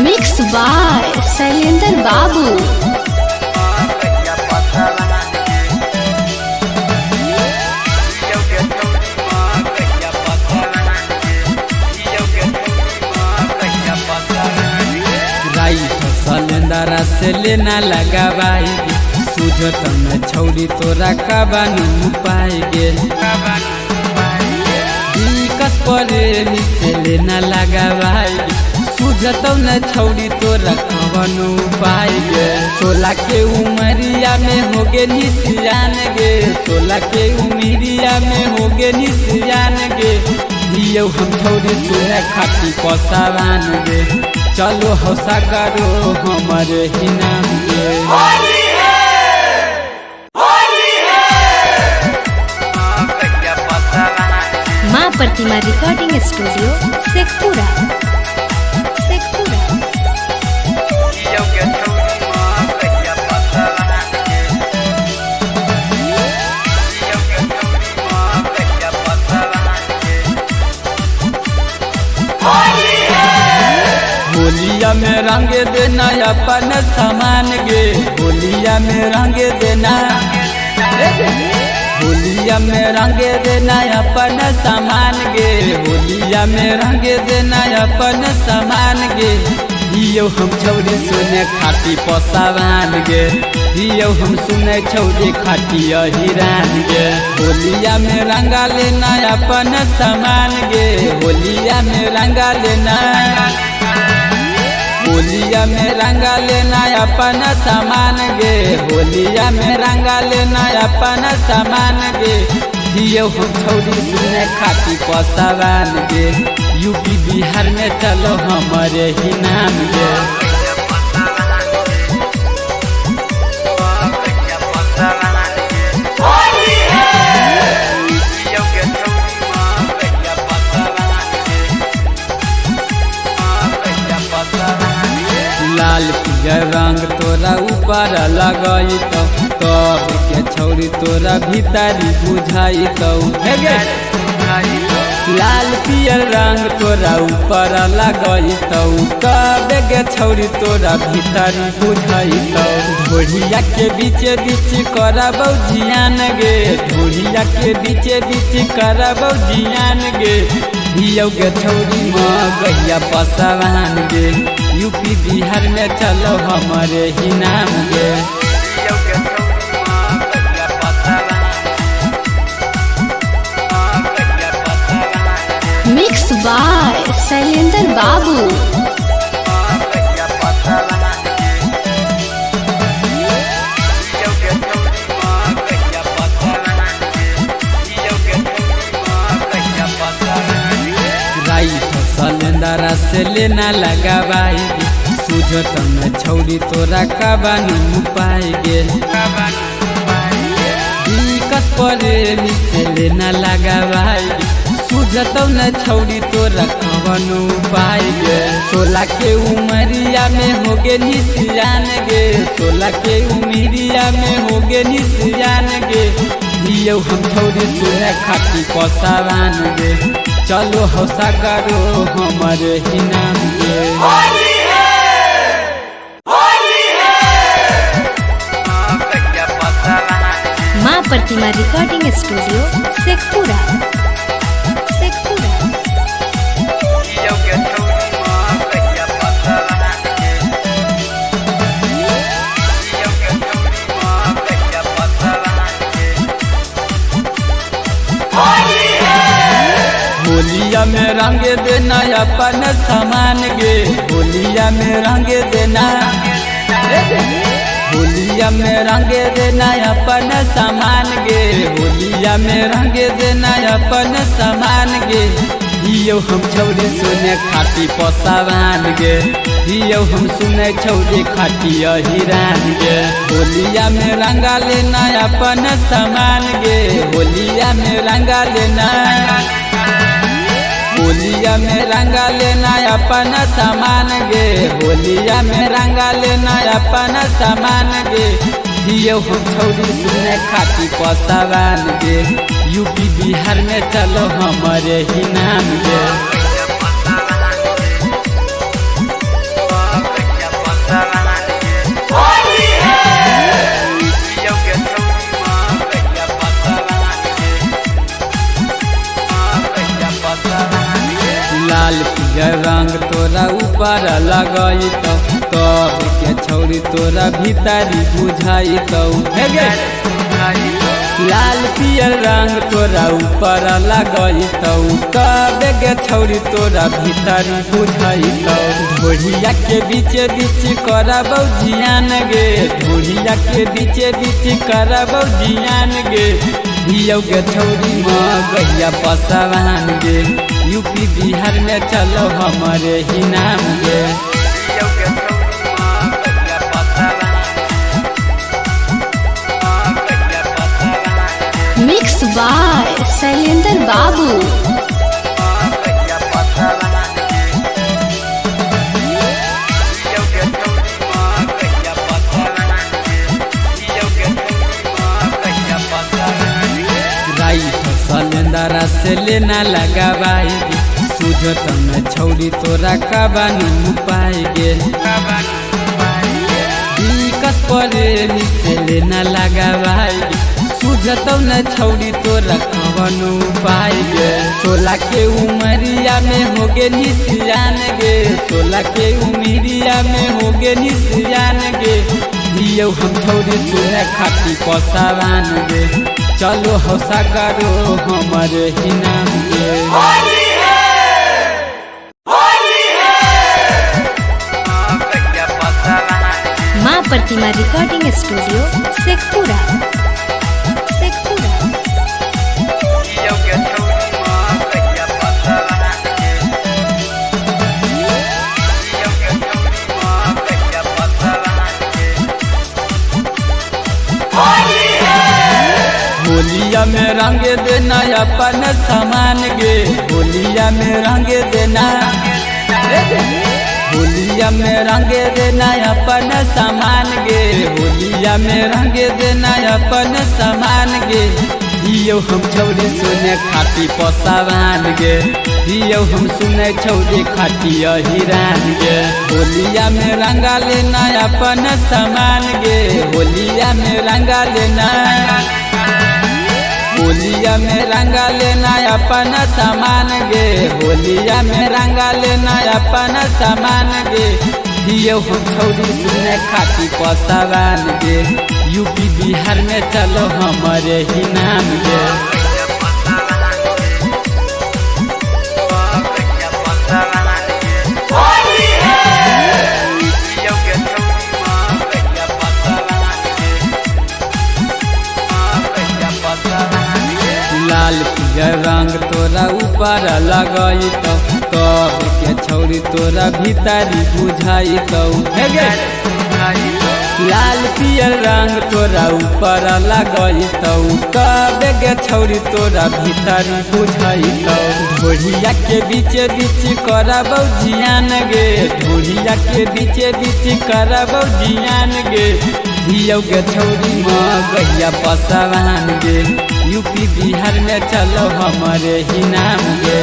S1: मिक्स बाय शैलेंद्र बाबू।
S2: सलेंदरा से लेना लगा भाई सुझत में छौरी तोरा कबानू पाए गे दिक्कत प्रेमी से लेना लगा भाई सुझत न छौरी तोरा कबानू पाए गे 16 के उमरिया में होगे निसियान गे 16 के उमरिया में होगे निसियान गे दियो हम छौरी सुने खाती पसावान गे चलो हौसा करो हमारे ही नाम गे
S1: माँ प्रतिमा रिकॉर्डिंग स्टूडियो शेखपुरा।
S2: होलिया में रंग देना अपन सामान गे होलिया में रंग देना होलिया में रंग देना अपन सामान गे होलिया में रंग देना अपन सामान गे दियो हम छौरी सुने खाती पसावान गे दियो हम सुने छौरी खाती हिरान गे होलिया में रंगा लेना अपन सामान गे होलिया में रंगा लेना होलिया में रंगा लेना अपन सामान गे होलिया में रंगा लेना अपन सामान गे दियो हम छौरी सुने खाती पसावान गे यूपी बिहार में चलो हमारे ही नाम गे लाल पियर रंग तोरा ऊपर लगाई तब के छौरी तोरा भीतरी बुझाई लाल पियर रंग तोरा ऊपर लगई तो कबे गे छौरी तोरा भीतर बुझाइतौ ढोढ़िया के बीचे बीच करबौ जियान गे ढोढ़िया के बीचे बीच करबौ जियान गे हियौ गे छौरी गैया पसवान गे यूपी बिहार में चलो हमारे ही नाम गे
S1: मिक्स बाय शैलेंद्र बाबू।
S2: शैलेंद्र से लेना लगावाई सुझत में छौरी तोरा कबानू पाएगे दिक्कत प्रेमी से लेना लगावाई सुझत न छौरी तोरा कबानू पाएगे 16 के उमरिया में होगे निसियान गे 16 के उमरिया में होगे निसियान गे दियो हम छौरी सुने खाती पसावान गे चलो हौसा करो हमारे ही नाम गे
S1: माँ प्रतिमा रिकॉर्डिंग स्टूडियो शेखपुरा।
S2: होलिया में रंग देना अपन सामान गे होलिया में रंग देना होलिया में रंग देना अपन सामान गे होलिया में रंग देना अपन सामान गे हियो हम छौरी सुने खाती पसावान गे हियो हम सुने छौरी खाती हिरान गे होलिया में रंगा लेना अपन सामान गे होलिया में रंगा लेना होलिया में रंगा लेना अपन सामान गे होलिया में रंगा लेना अपन सामान गे हियो हम छौरी सुने खाती पसावान गे यूपी बिहार में चलो हमारे ही नाम गे लाल पियर रंग तोरा ऊपर लगई तो कब के छौरी तोरा भीतरी बुझाई तो लाल पियर रंग तोरा ऊपर लगई तो कब के छौरी तोरा भीतरी बुझाई तो ढोढ़िया के बीचे बीच करबौ जियान गे ढोढ़िया के बीचे बीच करबौ जियान गे हियौ गे छौरी गैया पसवान गे यूपी बिहार में चलो हमारे ही नाम गे
S1: मिक्स बाय शैलेंद्र बाबू।
S2: शैलेंद्र से लेना लगावाई सुझत में छौरी तोरा कबानू पाएगे दिक्कत प्रेमी से लेना लगावाई सुझत न छौरी तोरा कबानू पाएगे 16 के उमरिया में होगे निसियान गे 16 के उमरिया में होगे निसियान गे दियो हम छौरी सुने खाती पसावान गे चलो हौसा करो हमारे ही नाम गे
S1: माँ प्रतिमा रिकॉर्डिंग स्टूडियो शेखपुरा।
S2: होलिया में रंग देना अपन सामान गे होलिया में रंग देना होलिया में रंग देना अपन सामान गे होलिया में रंग देना अपन सामान गे दियो हम छौरी सुने खाती पसावान गे दियो हम सुने छौरी खाती हिरान गे होलिया में रंगा लेना अपन सामान गे होलिया में रंगा लेना होलिया में रंगा लेना अपन सामान गे होलिया में रंगा लेना अपन सामान गे दियो हम छौरी सुने खाती पसावान गे यूपी बिहार में चलो हमारे ही नाम गे लाल पियर रंग तोरा ऊपर लगाई तब के छौरी तोरा भीतरी बुझाई लाल पियर रंग तोरा ऊपर लगाई कब के छौरी तोरा भीतरी बुझाई ढोढ़िया के बीचे बीच करबौ जियान गे ढोढ़िया के बीचे बीच करबौ जियान गे दियो गे छौरी गैया पसावान गे यूपी बिहार में चलो हमारे ही नाम गे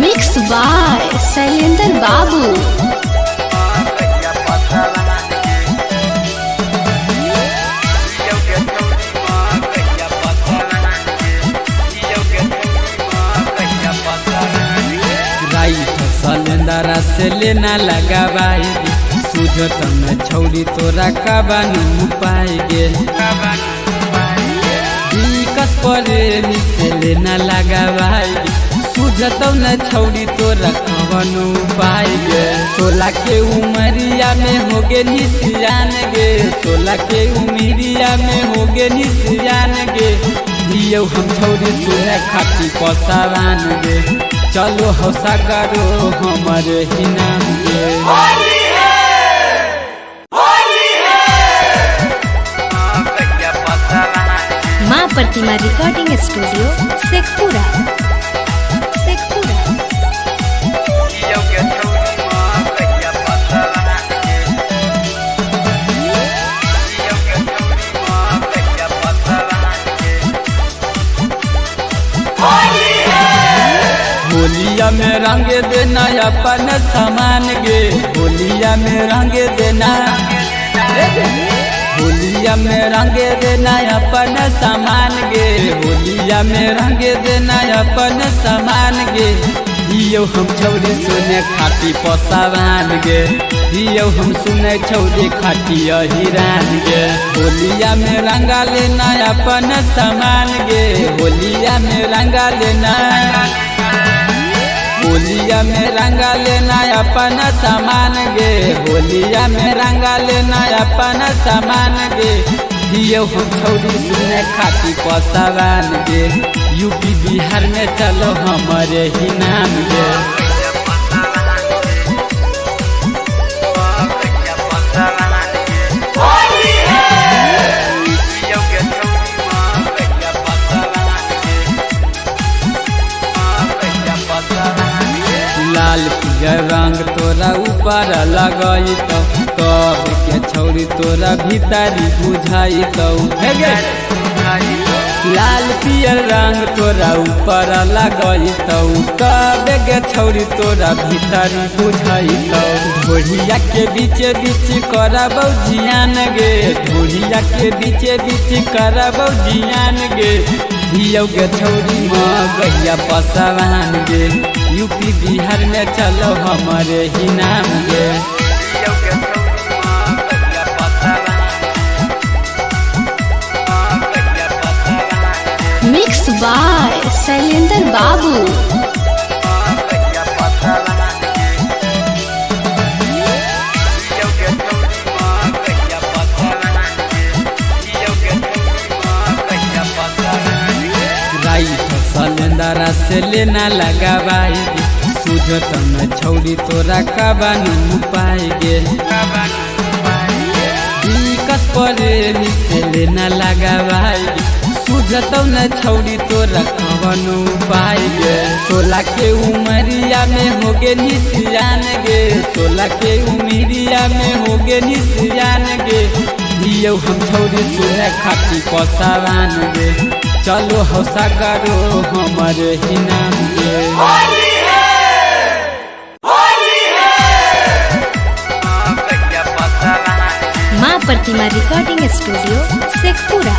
S1: मिक्स बाय शैलेंद्र बाबू।
S2: सलेंदरा से लेना लगावाई सुझत में छौरी तोरा कबानू पाई गे विकस प्रेमी से लेना लगावाई सुझत न छौरी तोरा कबानू पाई गे 16 के उमरिया में होगे निसियान गे 16 के उमरिया में होगे निसियान गे दियो हम छौरी सुने खाती पसावान गे चलो हौसा करो हमारे ही नाम गे
S1: माँ प्रतिमा रिकॉर्डिंग स्टूडियो शेखपुरा।
S2: होलिया में रंगे देना अपन सामान गे होलिया में रंगे देना होलिया में रंगे देना अपन सामान गे होलिया में रंगे देना अपन सामान गे दियो हम छौरी सुने खाती पसावान गे दियो हम सुने छौरी खाती हिरान गे होलिया में रंगा लेना अपन सामान गे होलिया में रंगा लेना होलिया में रंगा लेना अपन सामान गे होलिया में रंगा लेना अपन सामान गे दियो हम छौरी सुने खाती पसावान गे यूपी बिहार में चलो हमारे ही नाम गे लाल पियर रंग तोरा ऊपर लगाई कब के छौरी तोरा भीतरी बुझाई लाल पियर रंग तोरा ऊपर लगाई कब के छौरी तोरा भीतरी बुझाई ढोढ़िया के बीचे बीच करबौ जियान गे ढोढ़िया के बीचे बीच करबौ जियान गे दियो गे छौरी गैया पसावान गे यूपी बिहार में चलो हमारे ही नाम गे
S1: मिक्स बाय शैलेंद्र बाबू।
S2: सलेंदरा से लेना लगावाई सुझत में छौरी तोरा कबानू पाई गे विकस प्रेमी से लेना लगावाई सुझतौ न छौरी तोरा कवनो उपाय गे 16 के उमरिया में होगे निसियान गे 16 के उमरिया में होगे निसियान गे दियो हम छौरी सुने खाती पसावान गे चलो हौसा करो हमारे ही नाम गे
S1: माँ प्रतिमा रिकॉर्डिंग स्टूडियो शेखपुरा।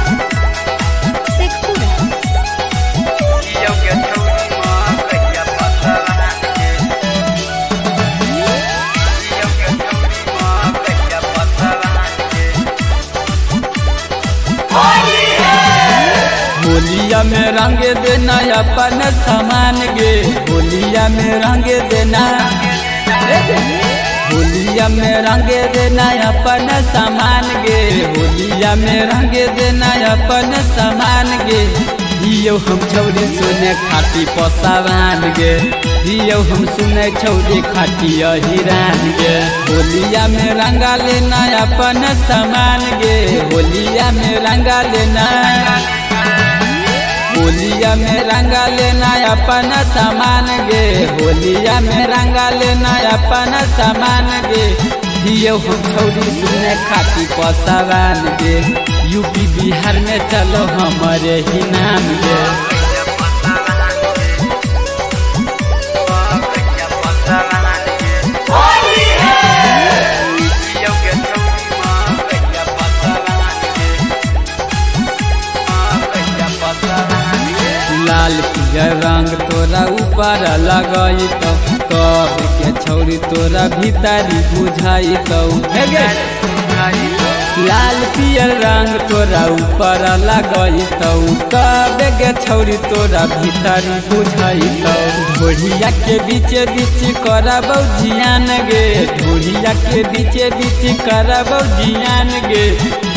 S2: होलिया में रंग देना अपन सामान गे होलिया में रंग देना होलिया में रंग देना अपन सामान गे होलिया में रंग देना अपन सामान गे दियो हम छौरी सुने खाती पसावान गे दियो हम सुने छौरी खाती हिरान गे होलिया में रंगा लेना अपन सामान गे होलिया में रंगा लेना होलिया में रंगा लेना अपन सामान गे होलिया में रंगा लेना अपन सामान गे दियो हम छौरी सुने खाती पसावान गे यूपी बिहार में चलो हमारे ही नाम गे लाल पियर रंग तोरा ऊपर लगाई तो कब के छौरी तोरा भीतरी बुझाई तो लाल पियर रंग तोरा ऊपर लगाई तो कब के छौरी तोरा भीतरी बुझाई तो ढोढ़िया के बीचे बीच करबौ जियान गे ढोढ़िया के बीचे बीच करबौ जियान गे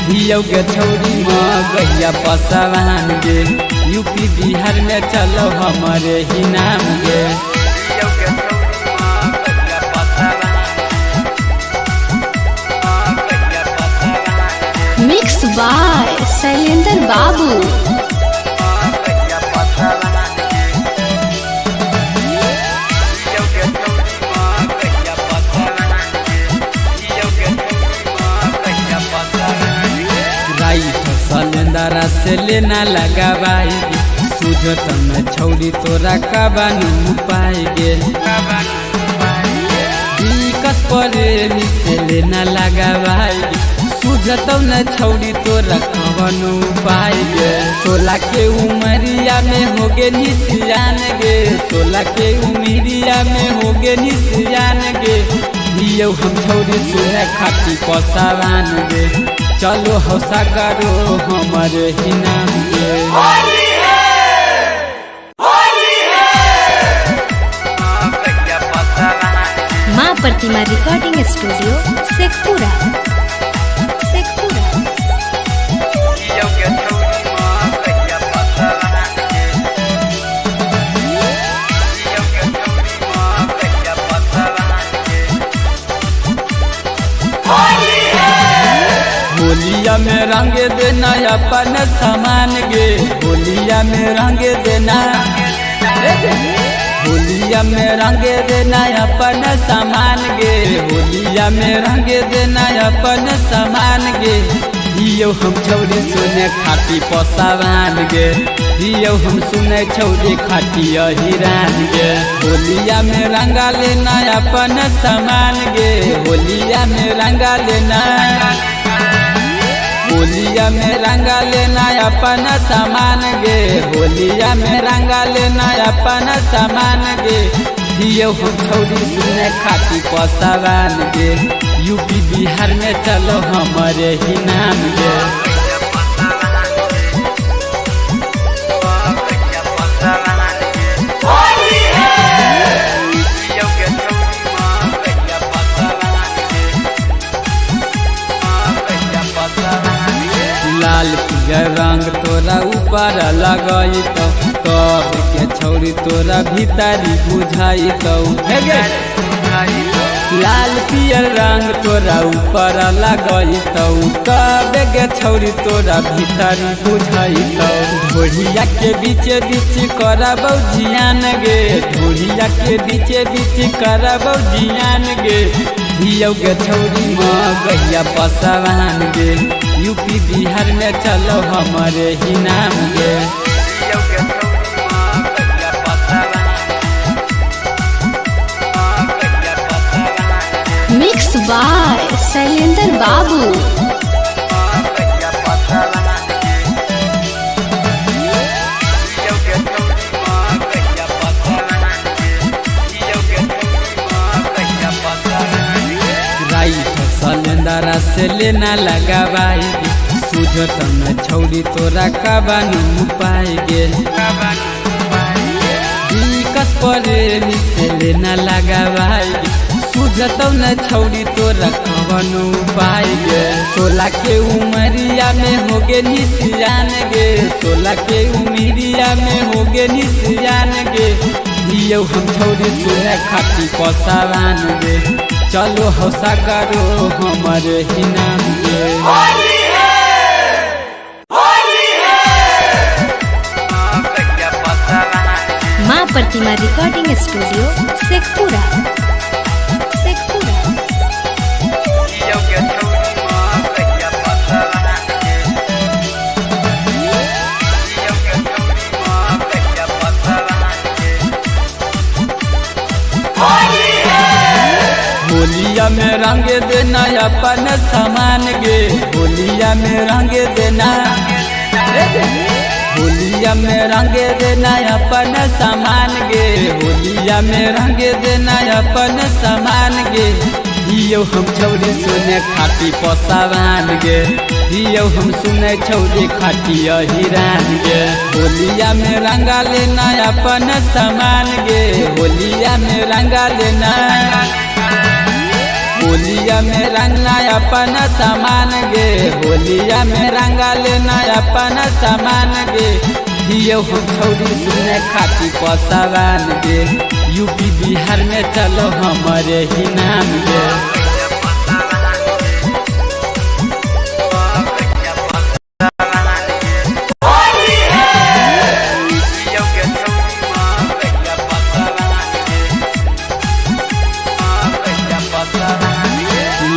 S2: दियो गे छौरी गैया पसावान गे यूपी बिहार में चलो हमारे ही नाम गे
S1: मिक्स बाय शैलेंद्र बाबू।
S2: सलेंदरा से लेना लगावाई सुझत में छौरी तोरा कबानू पाई गे विकस प्रेमी से लेना लगावाई सुझतौ न छौरी तोरा कबानू पाई गे 16 के उमरिया में होगे निसियान गे 16 के उमरिया में होगे निसियान गे दियो हम छौरी सुने खाती पसावान गे चलो हौसा करो हमारे ही नाम गे
S1: माँ प्रतिमा रिकॉर्डिंग स्टूडियो शेखपुरा।
S2: होलिया में रंग देना अपन सामान गे होलिया में रंग देना होलिया में रंग देना अपन सामान गे होलिया में रंग देना अपन सामान गे दियो हम छौरी सुने खाती पसावान गे दियो हम सुने छौरी खाती हिरान गे होलिया में रंगा लेना अपन सामान गे होलिया में रंगा लेना होलिया में रंगा लेना अपन सामान गे होलिया में रंगा लेना अपन सामान गे दियो हम छौरी सुने खाती पसावान गे यूपी बिहार में चलो हमारे ही नाम गे लाल पियर रंग तोरा ऊपर लगाई तो कब के छौरी तोरा भीतरी बुझाई तो लाल पियर रंग तोरा ऊपर लगई तो कबे गे छौरी तोरा भीतर बुझई तो ढोढ़िया के बीचे बीच करबौ जियान गे ढोढ़िया के बीचे बीच करबौ जियान गे दियौ गे छौरी गैया पसवान गे यूपी बिहार में चलो हमारे ही नाम गे
S1: मिक्स बाय शैलेंद्र बाबू।
S2: शैलेंद्र से लेना लगावाई सुझत न छौरी तोरा कबानू पाई गे विकास प्रेमी से लेना लगावाई सुझत न छौरी तोरा कबानू पाई गे 16 के उमरिया में होगे निसियान गे 16 के उमरिया में होगे निसियान गे दियौ हम छौरी सुने खाती पसावान गे चलो हौसा करो हमारे ही नाम गे
S1: माँ प्रतिमा रिकॉर्डिंग स्टूडियो शेखपुरा।
S2: होलिया में रंग देना अपन सामान गे होलिया में रंग देना होलिया में रंग देना अपन सामान गे होलिया में रंग देना अपन सामान गे दियौ हम छौरी सुने खाती पसावान गे दियौ हम सुने छौरी खाती हिरान गे होलिया में रंगा लेना अपन सामान गे होलिया में रंगा लेना होलिया में रंगना अपन सामान गे होलिया में रंगा लेना अपन सामान गे दियौ हम छौरी सुने खाती पसावान गे यूपी बिहार में चलो हमारे ही नाम गे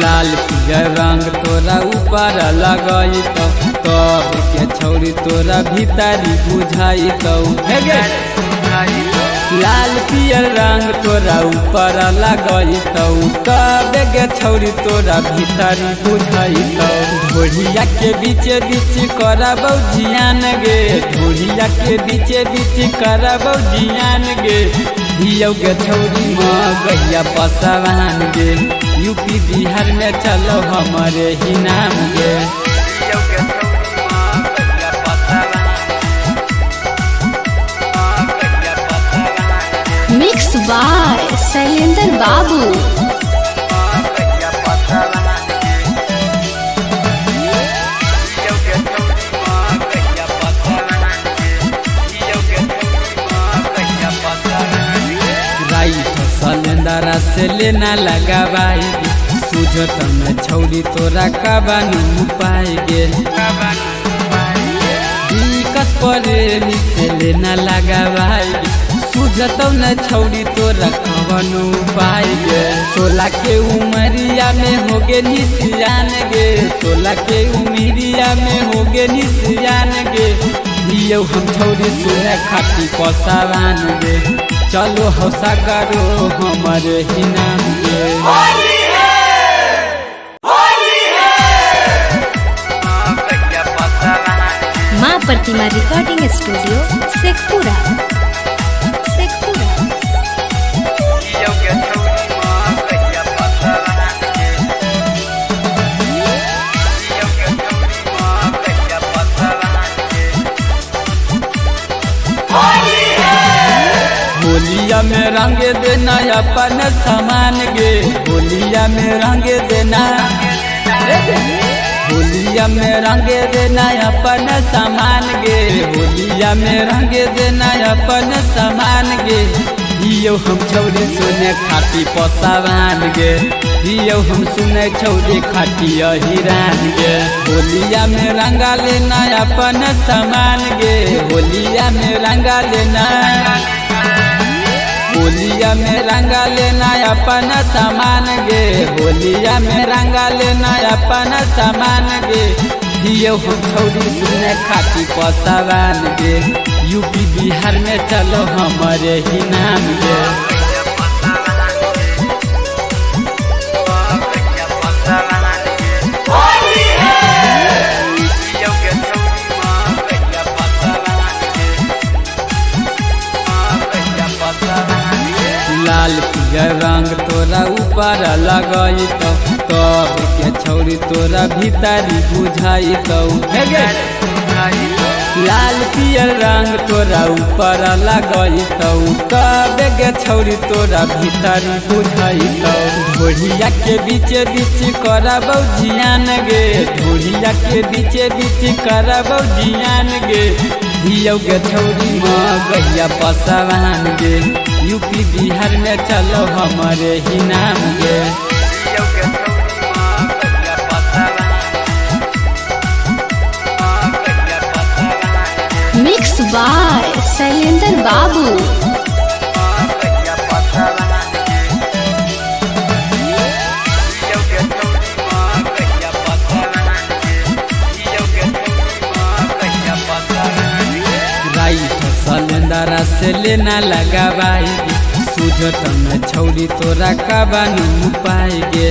S2: लाल पियर रंग तोरा ऊपर लगई तो कब के छौरी तोरा भीतरी बुझाई तो लाल पियर रंग तोरा ऊपर लगई तो कब के छौरी तोरा भीतरी बुझाई तो ढोढ़िया के बीचे बीच करबौ जियान गे ढोढ़िया के बीचे बीच करबौ जियान गे दियौ गे छौरी गैया पसवान गे यूपी बिहार में चलो हमारे ही नाम गे
S1: मिक्स बाय शैलेंद्र बाबू।
S2: शैलेंद्र से लेना लगावाई सुझत न छौरी तोरा कबानू पाई गे विकास प्रेमी से लेना लगावाई सुझत न छौरी तोरा कबानू पाई गे 16 के उमरिया में होगे निसियान गे 16 के उमरिया में होगे निसियान गे दियौ हम छौरी सुने खाती पसावान गे चलो हौसा करो हमारे ही नाम गे
S1: माँ प्रतिमा रिकॉर्डिंग स्टूडियो शेखपुरा।
S2: होलिया में रंग देना अपन सामान गे होलिया में रंग देना होलिया में रंग देना अपन सामान गे होलिया में रंग देना अपन सामान गे हियो हम छौरी सुने खाती पसावान गे हियो हम सुने छौरी खाती हिरान गे होलिया में रंगा लेना अपन सामान गे होलिया में रंगा लेना होलिया में रंगा लेना अपन सामान गे होलिया में रंगा लेना अपन सामान गे हियो हम छौरी सुने खाती पसावान गे यूपी बिहार में चलो हमारे ही नाम गे लाल पियर रंग तोरा ऊपर लगाई तो कब के छौरी तोरा भीतरी बुझाई तो लाल पियर रंग तोरा ऊपर लगाई तो कब के छौरी तोरा भीतरी बुझाई तो ढोलिया के बीचे बीच करबौ जियान गे ढोलिया के बीचे बीच करबौ जियान गे हियो के छौरी में गैया पसावान गे यूपी बिहार में चलो हमारे ही नाम गे
S1: मिक्स बाय शैलेंद्र बाबू।
S2: सलेंदरा से लेना लगा भाई सूझत में छौरी तोरा कबानू पाई गे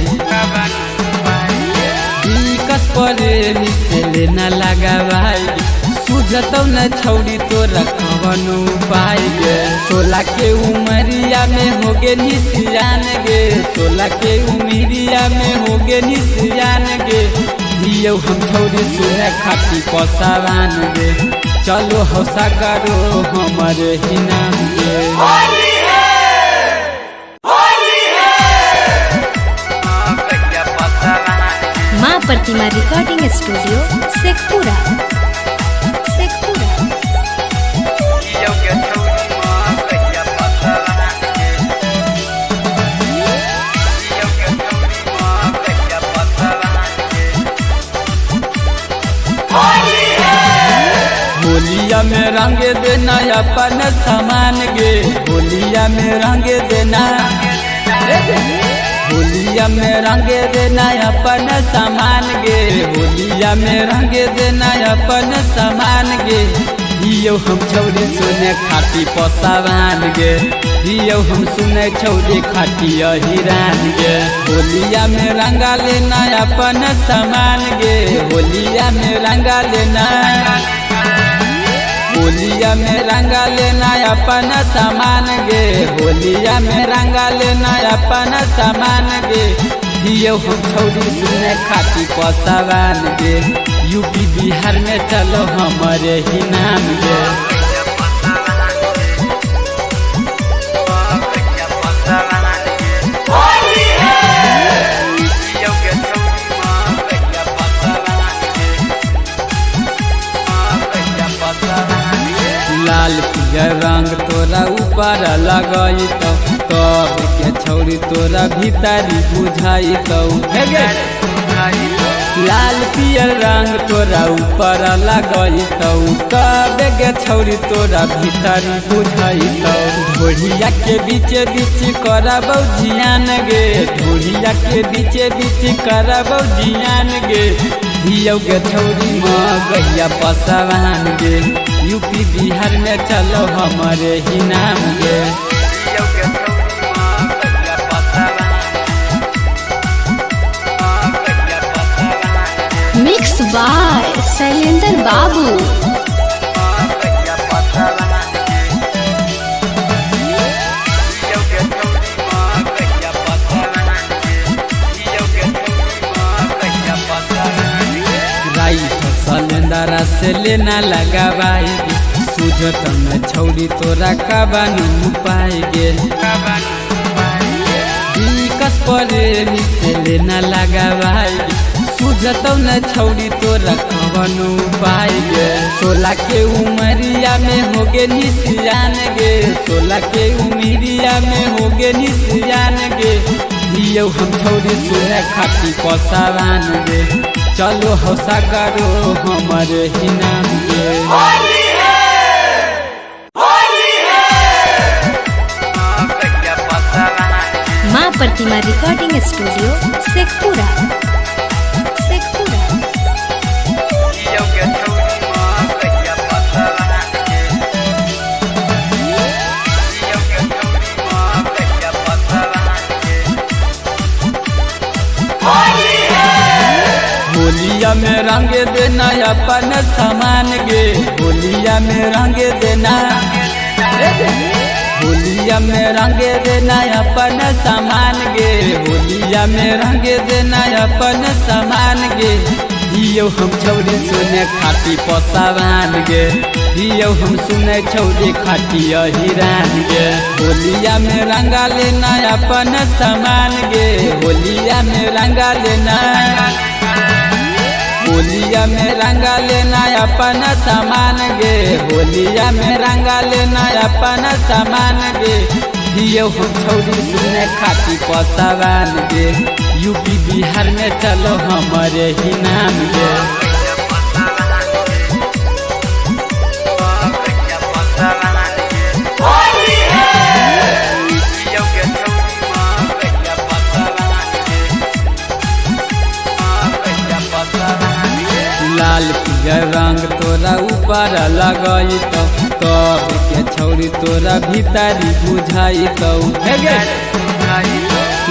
S2: विकस प्रेमी से लेना लगा भाई सूझत न छौरी तोरा कबानू पाई गे 16 के उमरिया में होगे निसियान गे 16 के उमरिया में होगे निसियान गे हियो हम छौरी सुने खाती पसावान गे चलो हौसा करो हमारे ही नाम गे
S1: माँ प्रतिमा रिकॉर्डिंग स्टूडियो शेखपुरा।
S2: होलिया में रंगे देना अपन सामान गे होलिया में रंगे देना होलिया में रंगे देना अपन सामान गे होलिया में रंगे देना अपन सामान गे हियो हम छौरी सुने खाती पसावान गे हियो हम सुने छौरी खाती हिरान गे होलिया में रंगा लेना अपन सामान गे होलिया में रंगा लेना होलिया में रंगा लेना अपन सामान गे होलिया में रंगा लेना अपन सामान गे हियो हम छौरी सुने खाती पसावान गे यूपी बिहार में चलो हमारे ही नाम गे लाल पियर रंग तोरा ऊपर लगाई तो कब के छौरी तोरा भीतरी बुझाई तो लाल पियर रंग तोरा ऊपर लगाई तो कब के छौरी तोरा भीतरी बुझाई तो ढोलिया के बीचे बीच करबौ जियान गे ढोलिया के बीचे बीच करबौ जियान गे हियो के छौरी में गैया पसावान गे यूपी बिहार में चलो हमारे ही नाम गे
S1: मिक्स बाय शैलेंद्र बाबू।
S2: सलेंदरा से लेना लगा भाई सूझत में छौरी तोरा कबानू पाई गे विकस प्रेमी से लेना लगा भाई सूझत न छौरी तोरा कवनो उपाय गे। 16 के उमरिया में हो गे निसियान गे, 16 के उमरिया में हो गे निसियान गे। दियो हम छौरी सुने खाती पसावान गे, चलो हौसा करो हमारे ही नाम गे।
S1: माँ प्रतिमा रिकॉर्डिंग स्टूडियो शेखपुरा।
S2: होलिया में रंग देना अपन सामान गे, होलिया में रंग देना, होलिया में रंग देना अपन सामान गे, होलिया में रंग देना अपन सामान गे। दियो हम छौरी सुने खाती पसावान गे, दियो हम सुने छौरी खाती हिरान गे। होलिया में रंगा लेना अपन सामान गे, होलिया में रंगा लेना, होलिया में रंगा लेना अपन सामान गे, होलिया में रंगा लेना अपन सामान गे। दियो हम छौरी सुने खाती पसावान गे, यूपी बिहार में चलो हमारे ही नाम गे। लाल पियर रंग तोरा ऊपर लगाई तो कब के छौरी तोरा भीतरी बुझाई तो।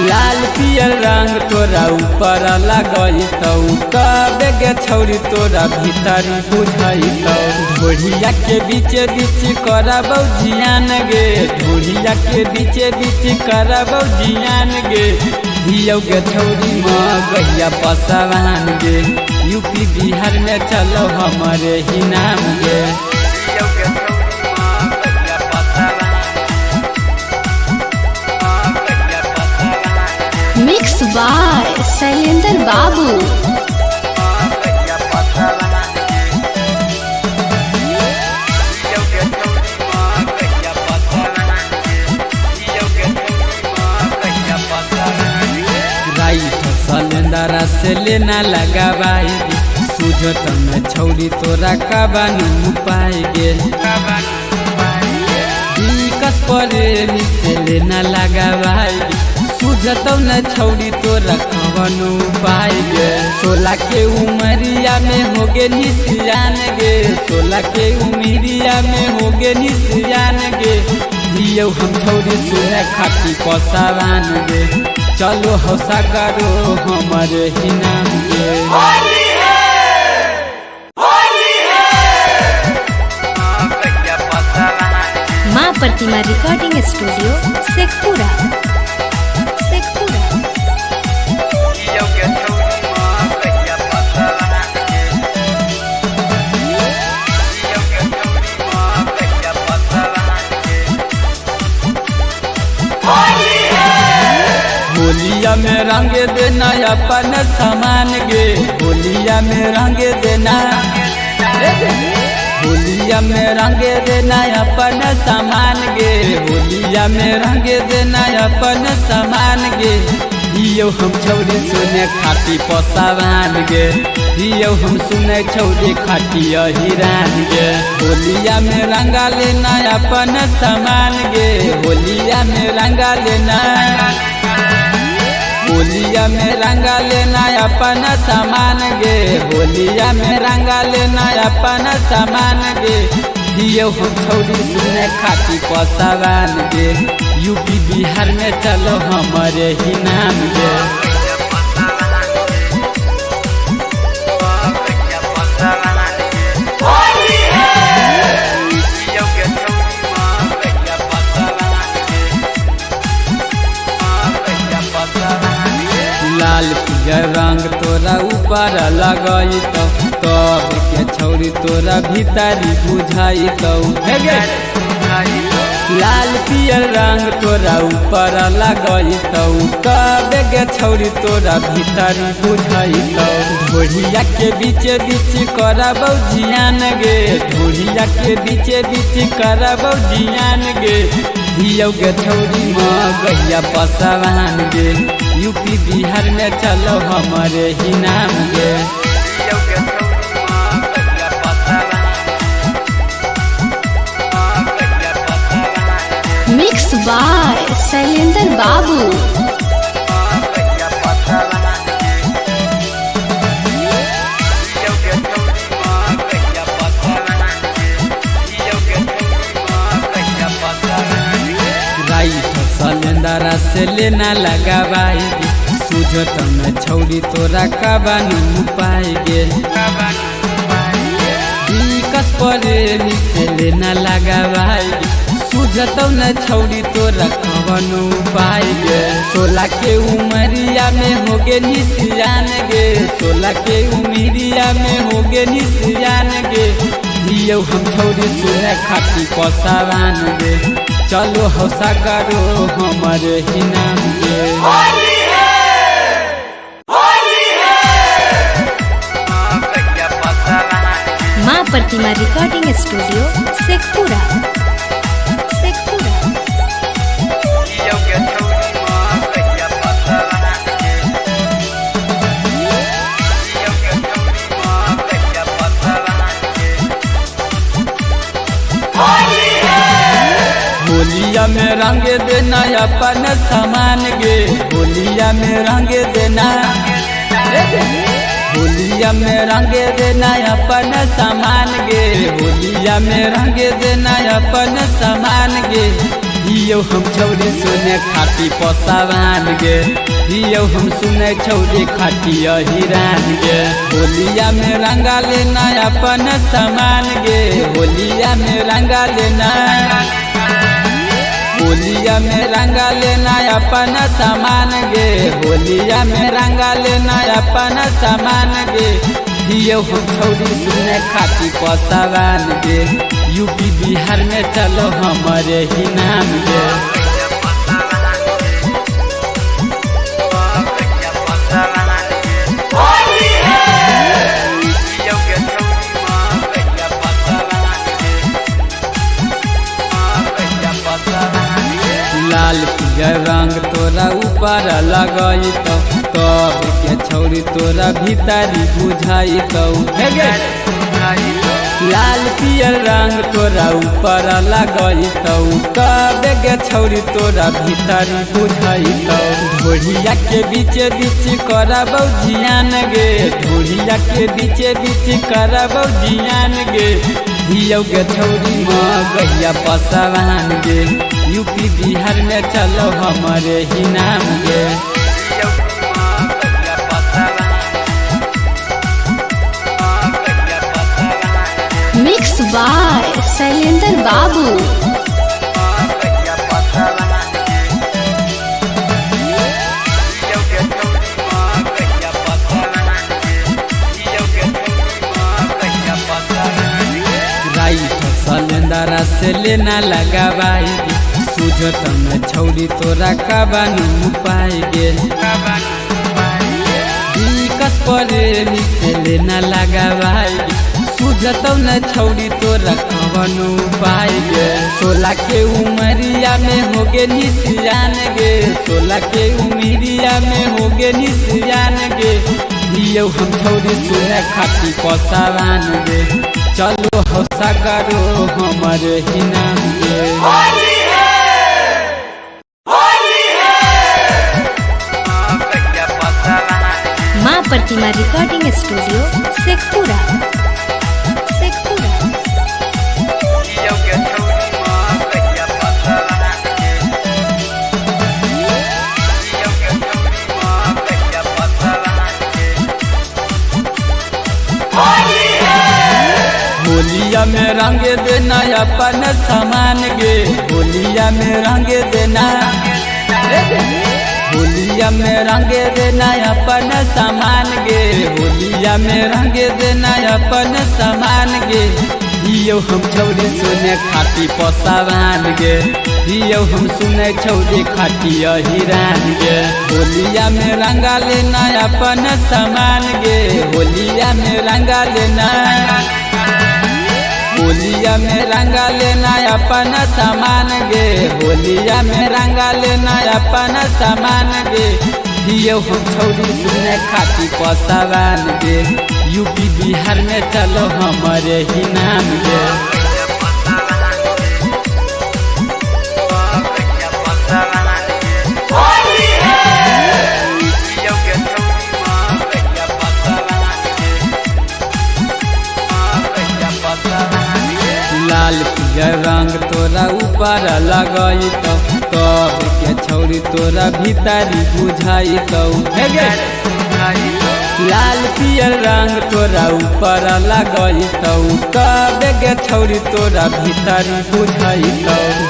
S2: लाल पियर रंग तोरा ऊपर लगाई तो कब के छौरी तोरा भीतरी बुझाई तो। ढोलिया के बीचे बीच करबौ जियान गे, ढोलिया के बीचे बीच करबौ जियान गे। दियो गे छौरी गैया पसावान गे, यूपी बिहार में चलो हमारे ही नाम गे।
S1: मिक्स बाय शैलेंद्र बाबू।
S2: सलेंदरा से लेना लगावाई, सूझत न छौरी तोरा कबानू पाएगे। दिक्कत प्रेमी से लेना लगावाई, सूझत न छौरी तोरा कबानू पाएगे। 16 के उमरिया में हो गे निसियान गे, 16 के उमरिया में हो गे निसियान गे। दियो हम छौरी सुने खाती पसावान गे, चलो हौसा करो हमारे ही नाम गे।
S1: माँ प्रतिमा रिकॉर्डिंग स्टूडियो शेखपुरा।
S2: होलिया में रंग देना अपन सामान गे, होलिया में रंग देना, होलिया में रंग देना अपन सामान गे, होलिया में रंग देना अपन सामान गे। दियो हम छौरी सुने खाती पसावान गे, दियो हम सुने छौरी खाती हिरान गे। होलिया में रंगा लेना अपन सामान गे, होलिया में रंगा लेना, होलिया में रंगा लेना अपन सामान गे, होलिया में रंगा लेना अपन सामान गे। दियो हम छौरी सुने खाती पसावान गे, यूपी बिहार में चलो हमारे ही नाम गे। लाल पियर रंग तोरा ऊपर लगाई तो कब के छौरी तोरा भीतरी बुझाई तो। लाल पियर रंग तोरा ऊपर लगैतौ कबे गे छौरी तोरा भीतर बुझैतौ ढोढ़िया के बीचे बीच करबौ जियान गे ढोढ़िया के बीचे बीच करबौ जियान गे दियौ गे छौरी गैया पसवान गे यूपी बिहार में चलो हमारे ही नाम गे
S1: मिक्स बाय शैलेंद्र बाबू।
S2: शैलेंद्र से लेना लगावाई सूझत न छौरी तोरा कबानू पाएगे विकस प्रेमी से लेना लगावाई सूझतौ न छौरी तोरा कबानू पाएगे 16 के उमरिया में होगे निसियान गे 16 के उमरिया में होगे निसियान गे दियौ हम छौरी सुने खाती पसवान गे चलो हौसा करो हमारे ही नाम गे
S1: माँ प्रतिमा रिकॉर्डिंग स्टूडियो शेखपुरा।
S2: होलिया में रंग देना अपन सामान गे होलिया में रंग देना होलिया में रंग देना अपन सामान गे होलिया में रंग देना अपन सामान गे दियौ हम छौरी सुने खाती पसवान गे दियौ हम सुने छौरी खाती हिरान गे होलिया में रंगा लेना अपन सामान गे होलिया में रंगा लेना होलिया में रंगा लेना अपन सामान गे होलिया में रंगा लेना अपन सामान गे दियौ हम छौरी सुने खाती पसवान गे यूपी बिहार में चलो हमारे ही नाम गे लाल पियर रंग तोरा ऊपर लगैतौ कब के छौरी तोरा भीतरी बुझाइतौ लाल पियर रंग तोरा ऊपर लगैतौ कब के छौरी तोरा भीतरी बुझाइतौ ढोढ़िया के बीचे बीच करबौ जियान गे ढोढ़िया के बीचे बीच करबौ जियान गे दियौ गे छौरी गैया पसवान गे यूपी बिहार में चलो हमारे ही नाम गे
S1: मिक्स बाय शैलेंद्र बाबू।
S2: शैलेंद्र से लेना लगावाई सूझत न छौरी तोरा कबानू पाएगे विकस प्रेमी से लेना लगावाई सूझतौ न छौरी तोरा कबानू पाएगे 16 के उमरिया में होगे निसियान गे 16 के उमरिया में होगे निसियान गे दियौ हम छौरी सुने खाती पसवान गे चलो हौसा करो हमारे ही नाम गे
S1: माँ प्रतिमा रिकॉर्डिंग स्टूडियो शेखपुरा।
S2: होलिया में रंग देना अपन सामान गे होलिया में रंग देना होलिया में रंग देना अपन सामान गे होलिया में रंग देना अपन सामान गे हियो हम छौरी सुने खाती पसावान गे हियो हम सुने छौरी खाती हिरान गे होलिया में रंगा लेना अपन सामान गे होलिया में रंगा लेना होलिया में रंगा लेना अपन सामान गे होलिया में रंगा लेना अपन सामान गे हियो हम छौरी सुने खाती पसावान गे यूपी बिहार में चलो हमारे ही नाम गे लाल पियर रंग तोरा ऊपर लगाई तब के छौरी तोरा भीतरी बुझाई लाल पियर रंग तोरा ऊपर लगाई कब के छौरी तोरा भीतरी बुझाई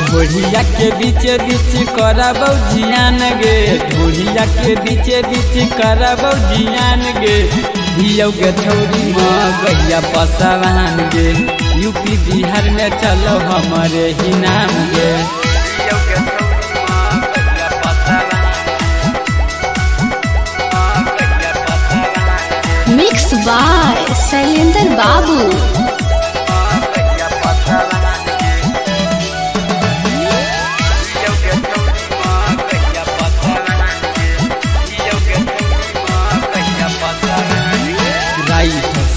S2: ढोढ़िया के बीचे बीच करबौ जियान गे ढोढ़िया के बीचे बीच करबौ जियान गे हियो के छौरी गैया पसावान गे यूपी बिहार में चलो हमारे ही नाम गे
S1: मिक्स बाय शैलेंद्र बाबू।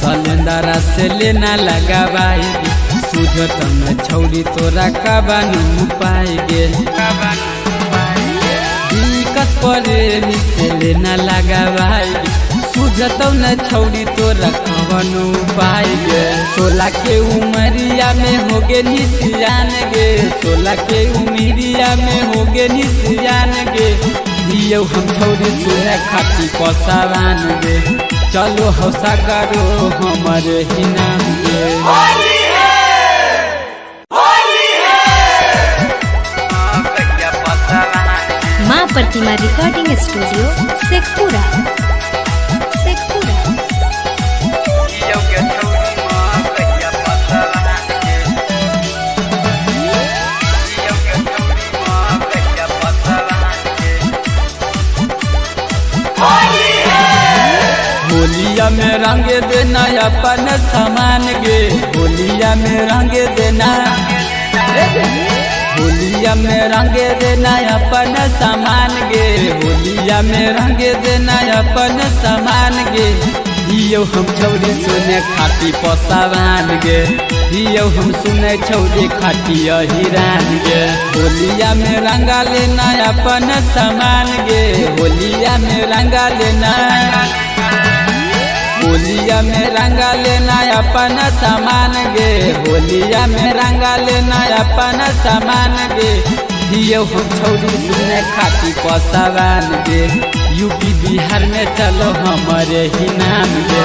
S2: सलेंदरा से लेना लगावाई सुझत में छौरी तोरा कबानू पाई गे दिक्कत प्रेमी से लेना लगावाई सुझत न छौरी तोरा कबानू पाई गे 16 के उमरिया में होगे निसियान गे 16 के उमरिया में होगे निसियान गे हियो हम छौरी सुने खाती पसावान गे चलो हौसा करो हमारे ही नाम गे
S1: माँ प्रतिमा रिकॉर्डिंग स्टूडियो शेखपुरा।
S2: होलिया में रंगे देना अपन सामान गे होलिया में रंगे देना होलिया में रंगे देना अपन सामान गे होलिया में रंगे देना अपन सामान गे हियो हम छौरी सुने खाती पसावान गे हियो हम सुने छौरी खाती हिरान गे होलिया में रंगा लेना अपन सामान गे होलिया में रंगा लेना होलिया में रंगा लेना अपन सामान गे होलिया में रंगा लेना अपन सामान गे हियो हम छौरी सुने खाती पसावान गे यूपी बिहार में चलो हमारे ही नाम गे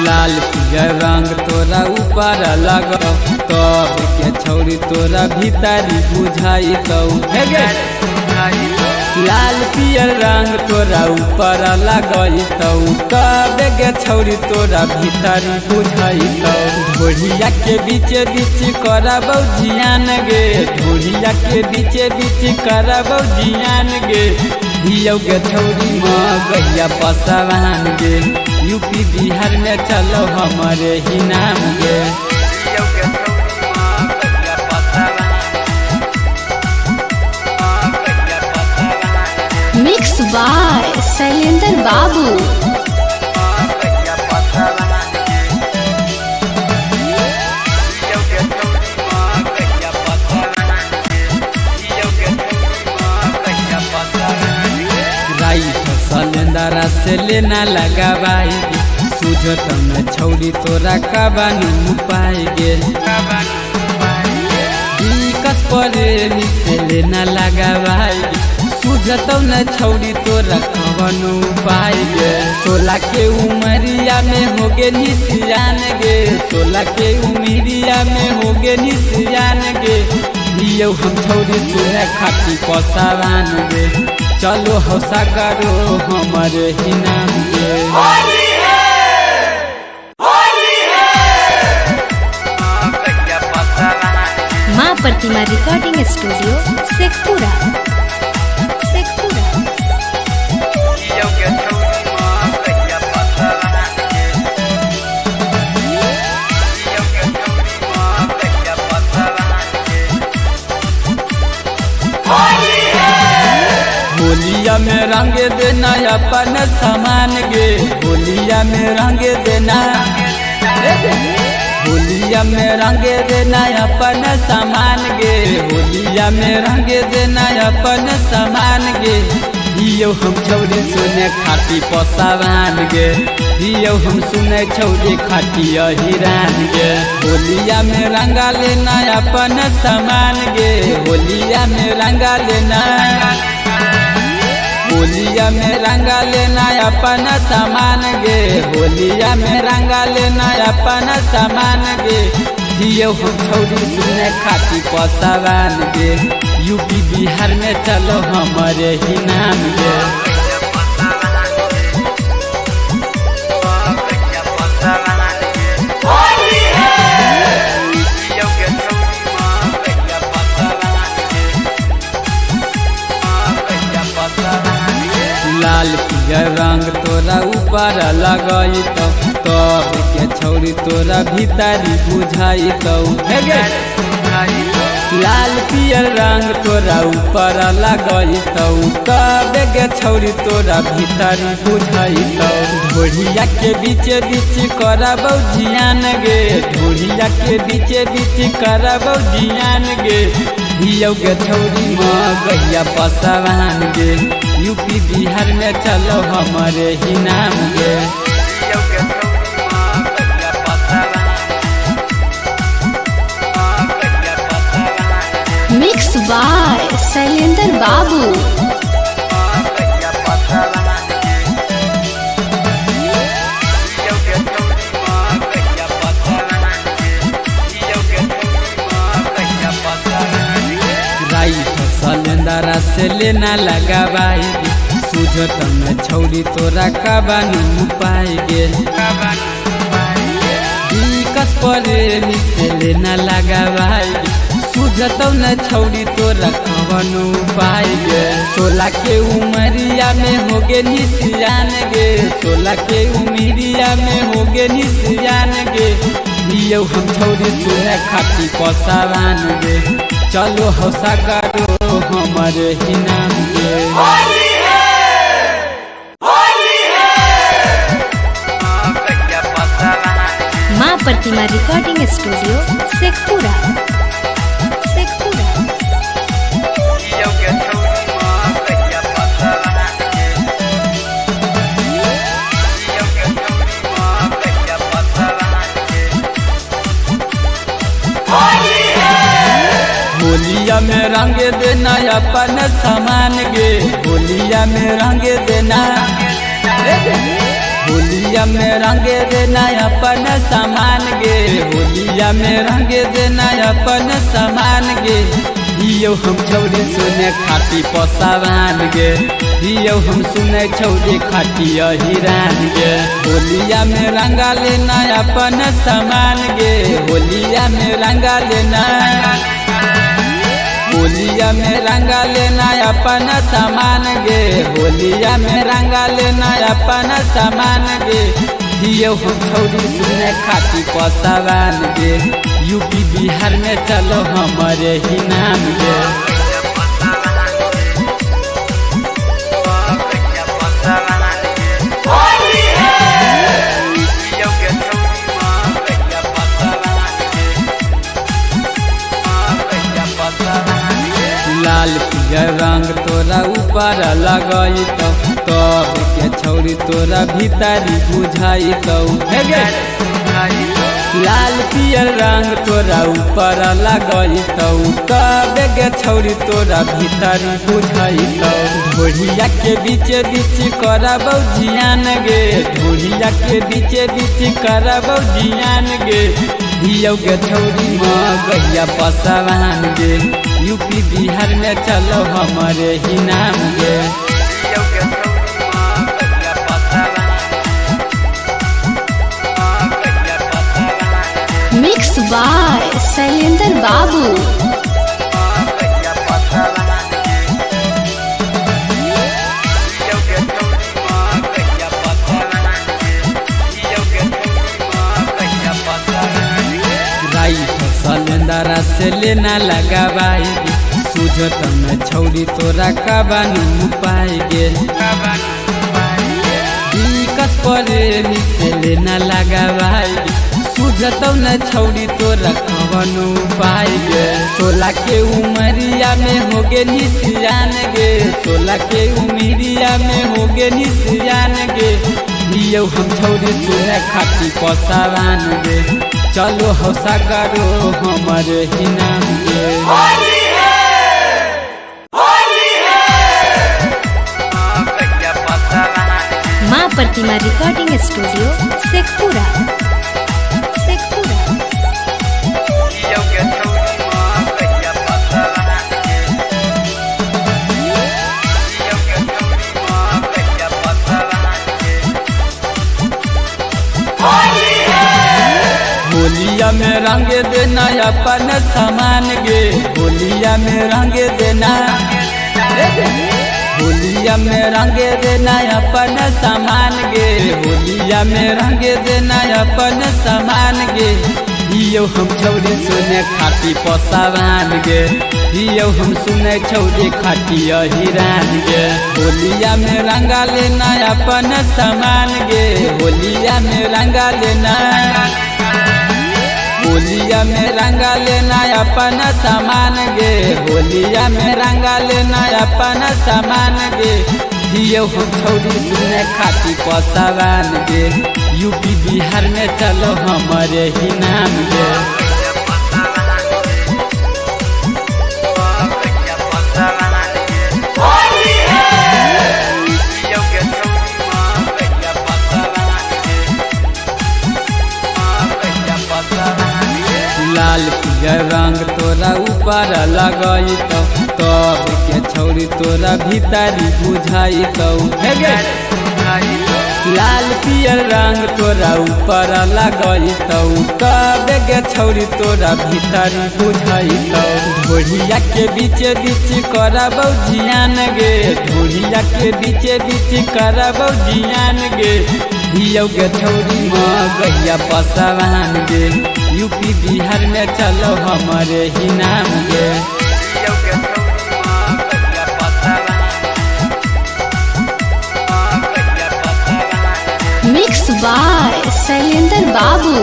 S2: लाल पियर रंग तोरा ऊपर लगाओ तब के छौरी तोरा भीतरी बुझाई लाल पियर रंग तोरा ऊपर लगाई कब के छौरी तोरा भीतरी बुझाई ढोढ़िया के बीचे बीच करबौ जियान गे ढोढ़िया के बीचे बीच करबौ जियान गे हियो के छौरी गैया पसावान गे यूपी बिहार में चलो हमारे ही नाम गे
S1: मिक्स बाय शैलेंद्र बाबू।
S2: सलेंदरा से लेना लगावाई सुझत में छौरी तोरा कबानू पाई गे दिक्कत प्रेमी से लेना लगावाई सुझत न छौरी तोरा कबानू पाई गे 16 के उमरिया में होगे निसियान गे 16 के उमरिया में होगे निसियान गे दियो हम छौरी सुने खाती पसावान गे चलो हौसा करो हमारे ही नाम गे
S1: माँ प्रतिमा रिकॉर्डिंग स्टूडियो शेखपुरा।
S2: होलिया में रंग देना अपन सामान गे होलिया में रंग देना होलिया में रंग देना अपन सामान गे होलिया में रंग देना अपन सामान गे दियो हम छौरी सुने खाती पसावान गे दियो हम सुने छौरी खाती हिरान गे होलिया में रंगा लेना अपन सामान गे होलिया में रंगा लेना होलिया में रंगा लेना अपन सामान गे होलिया में रंगा लेना अपन सामान गे दियो हम छौरी सुने खाती पसावान गे यूपी बिहार में चलो हमारे ही नाम गे लाल पियर रंग तोरा ऊपर लगाई तब के छौरी तोरा भीतरी बुझाई लाल पियर रंग तोरा ऊपर लगाई तब के छौरी तोरा भीतरी बुझाई ढोलिया के बीच बीच करबौ जियान गे ढोलिया के बीच बीच करबौ जियान गे दियो गे छौरी गैया पसावान गे यूपी बिहार में चलो हमारे ही नाम गे
S1: मिक्स बाय शैलेंद्र बाबू।
S2: सलेंदरा से लेना लगा भाई सुझत में छौरी तोरा कबानू पाई गे दिक्कत प्रेमी से लेना लगा भाई सुझत न छौरी तोरा कबानू पाई गे 16 के उमरिया में होगे निसियान गे 16 के उमरिया में होगे निसियान गे दियो हम छौरी सुने खाती पसावान गे चलो हौसा करो हमारे ही नाम गे
S1: माँ प्रतिमा रिकॉर्डिंग स्टूडियो शेखपुरा।
S2: होलिया में रंग देना अपन सामान गे होलिया में रंग देना होलिया में रंग देना अपन सामान गे होलिया में रंग देना अपन सामान गे दियो हम छौरी सुने खाती पसावान गे दियो हम सुने छौरी खाती हिरान गे होलिया में रंगा लेना अपन सामान गे होलिया में रंगा लेना होलिया में रंगा लेना अपन सामान गे होलिया में रंगा लेना अपन सामान गे दियो हम छौरी सुने खाती पसावान गे यूपी बिहार में चलो हमारे ही नाम गे लाल पियर रंग तोरा ऊपर लगाई तब के छौरी तोरा भीतरी बुझाई लाल पियर रंग तोरा ऊपर लगाई तब के छौरी तोरा भीतरी बुझाई ढोलिया के बीच बीच करबौ जियान गे ढोलिया के बीच बीच करबौ जियान गे दियो गे छौरी गैया पसवान गे यूपी बिहार में चलो हमारे ही नाम गे
S1: मिक्स बाय शैलेंद्र बाबू।
S2: सलेंदरा से लेना लगा भाई सूझत में छौरी तोरा कबानू पाएगे दिक्कत प्रेमी से लेना लगा भाई सूझत न छौरी तोरा कबानू पाएगे 16 के उमरिया में होगे निसियान गे 16 के उमरिया में होगे निसियान गे दियो हम छौरी सुने खाती पसवान गे चलो हौसा करो हमारे ही नाम गे
S1: माँ प्रतिमा रिकॉर्डिंग स्टूडियो शेखपुरा।
S2: होलिया में रंग देना अपन सामान गे होलिया में रंग देना होलिया में रंग देना अपन सामान गे होलिया में रंग देना अपन सामान गे दियो हम छौरी सुने खाती पसवान गे दियो हम सुने छौरी खाती हिरान गे होलिया में रंगा लेना अपन सामान गे होलिया में रंगा लेना होलिया में रंगा लेना अपन सामान गे होलिया में रंगा लेना अपन सामान गे दियो हम छौरी सुने खाती पसवान गे यूपी बिहार में चलो हमारे ही नाम गे लाल पियर रंग तोरा ऊपर लगाई तब के छौरी तोरा भीतरी बुझाई लाल पियर रंग तोरा ऊपर लगाई तब के छौरी तोरा भीतरी बुझाई ढोढ़िया के बीचे बीच करबौ जियान गे ढोढ़िया के बीचे बीच करबौ जियान गे दियो गे छौरी गैया पसवान गे यूपी बिहार में चलो हमारे ही नाम गे
S1: मिक्स बाय शैलेंद्र बाबू।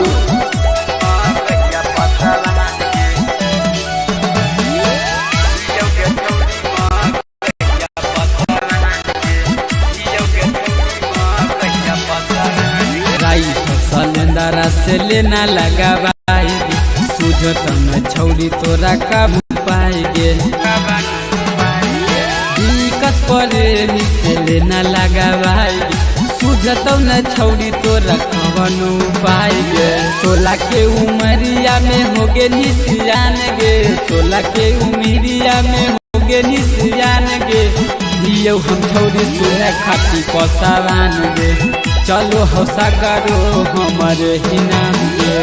S2: सलेंदरा से लेना लगा भाई सूझत में छौरी तोरा काबू पाएगे दिक्कत प्रेमी से लेना लगा भाई सूझत न छौरी तोरा कबानू पाएगे 16 के उमरिया में होगे निसियान गे 16 के उमरिया में होगे निसियान गे दियो हम छौरी सुने खाती पसवान गे चलो हौसा करो हमारे ही नाम गे।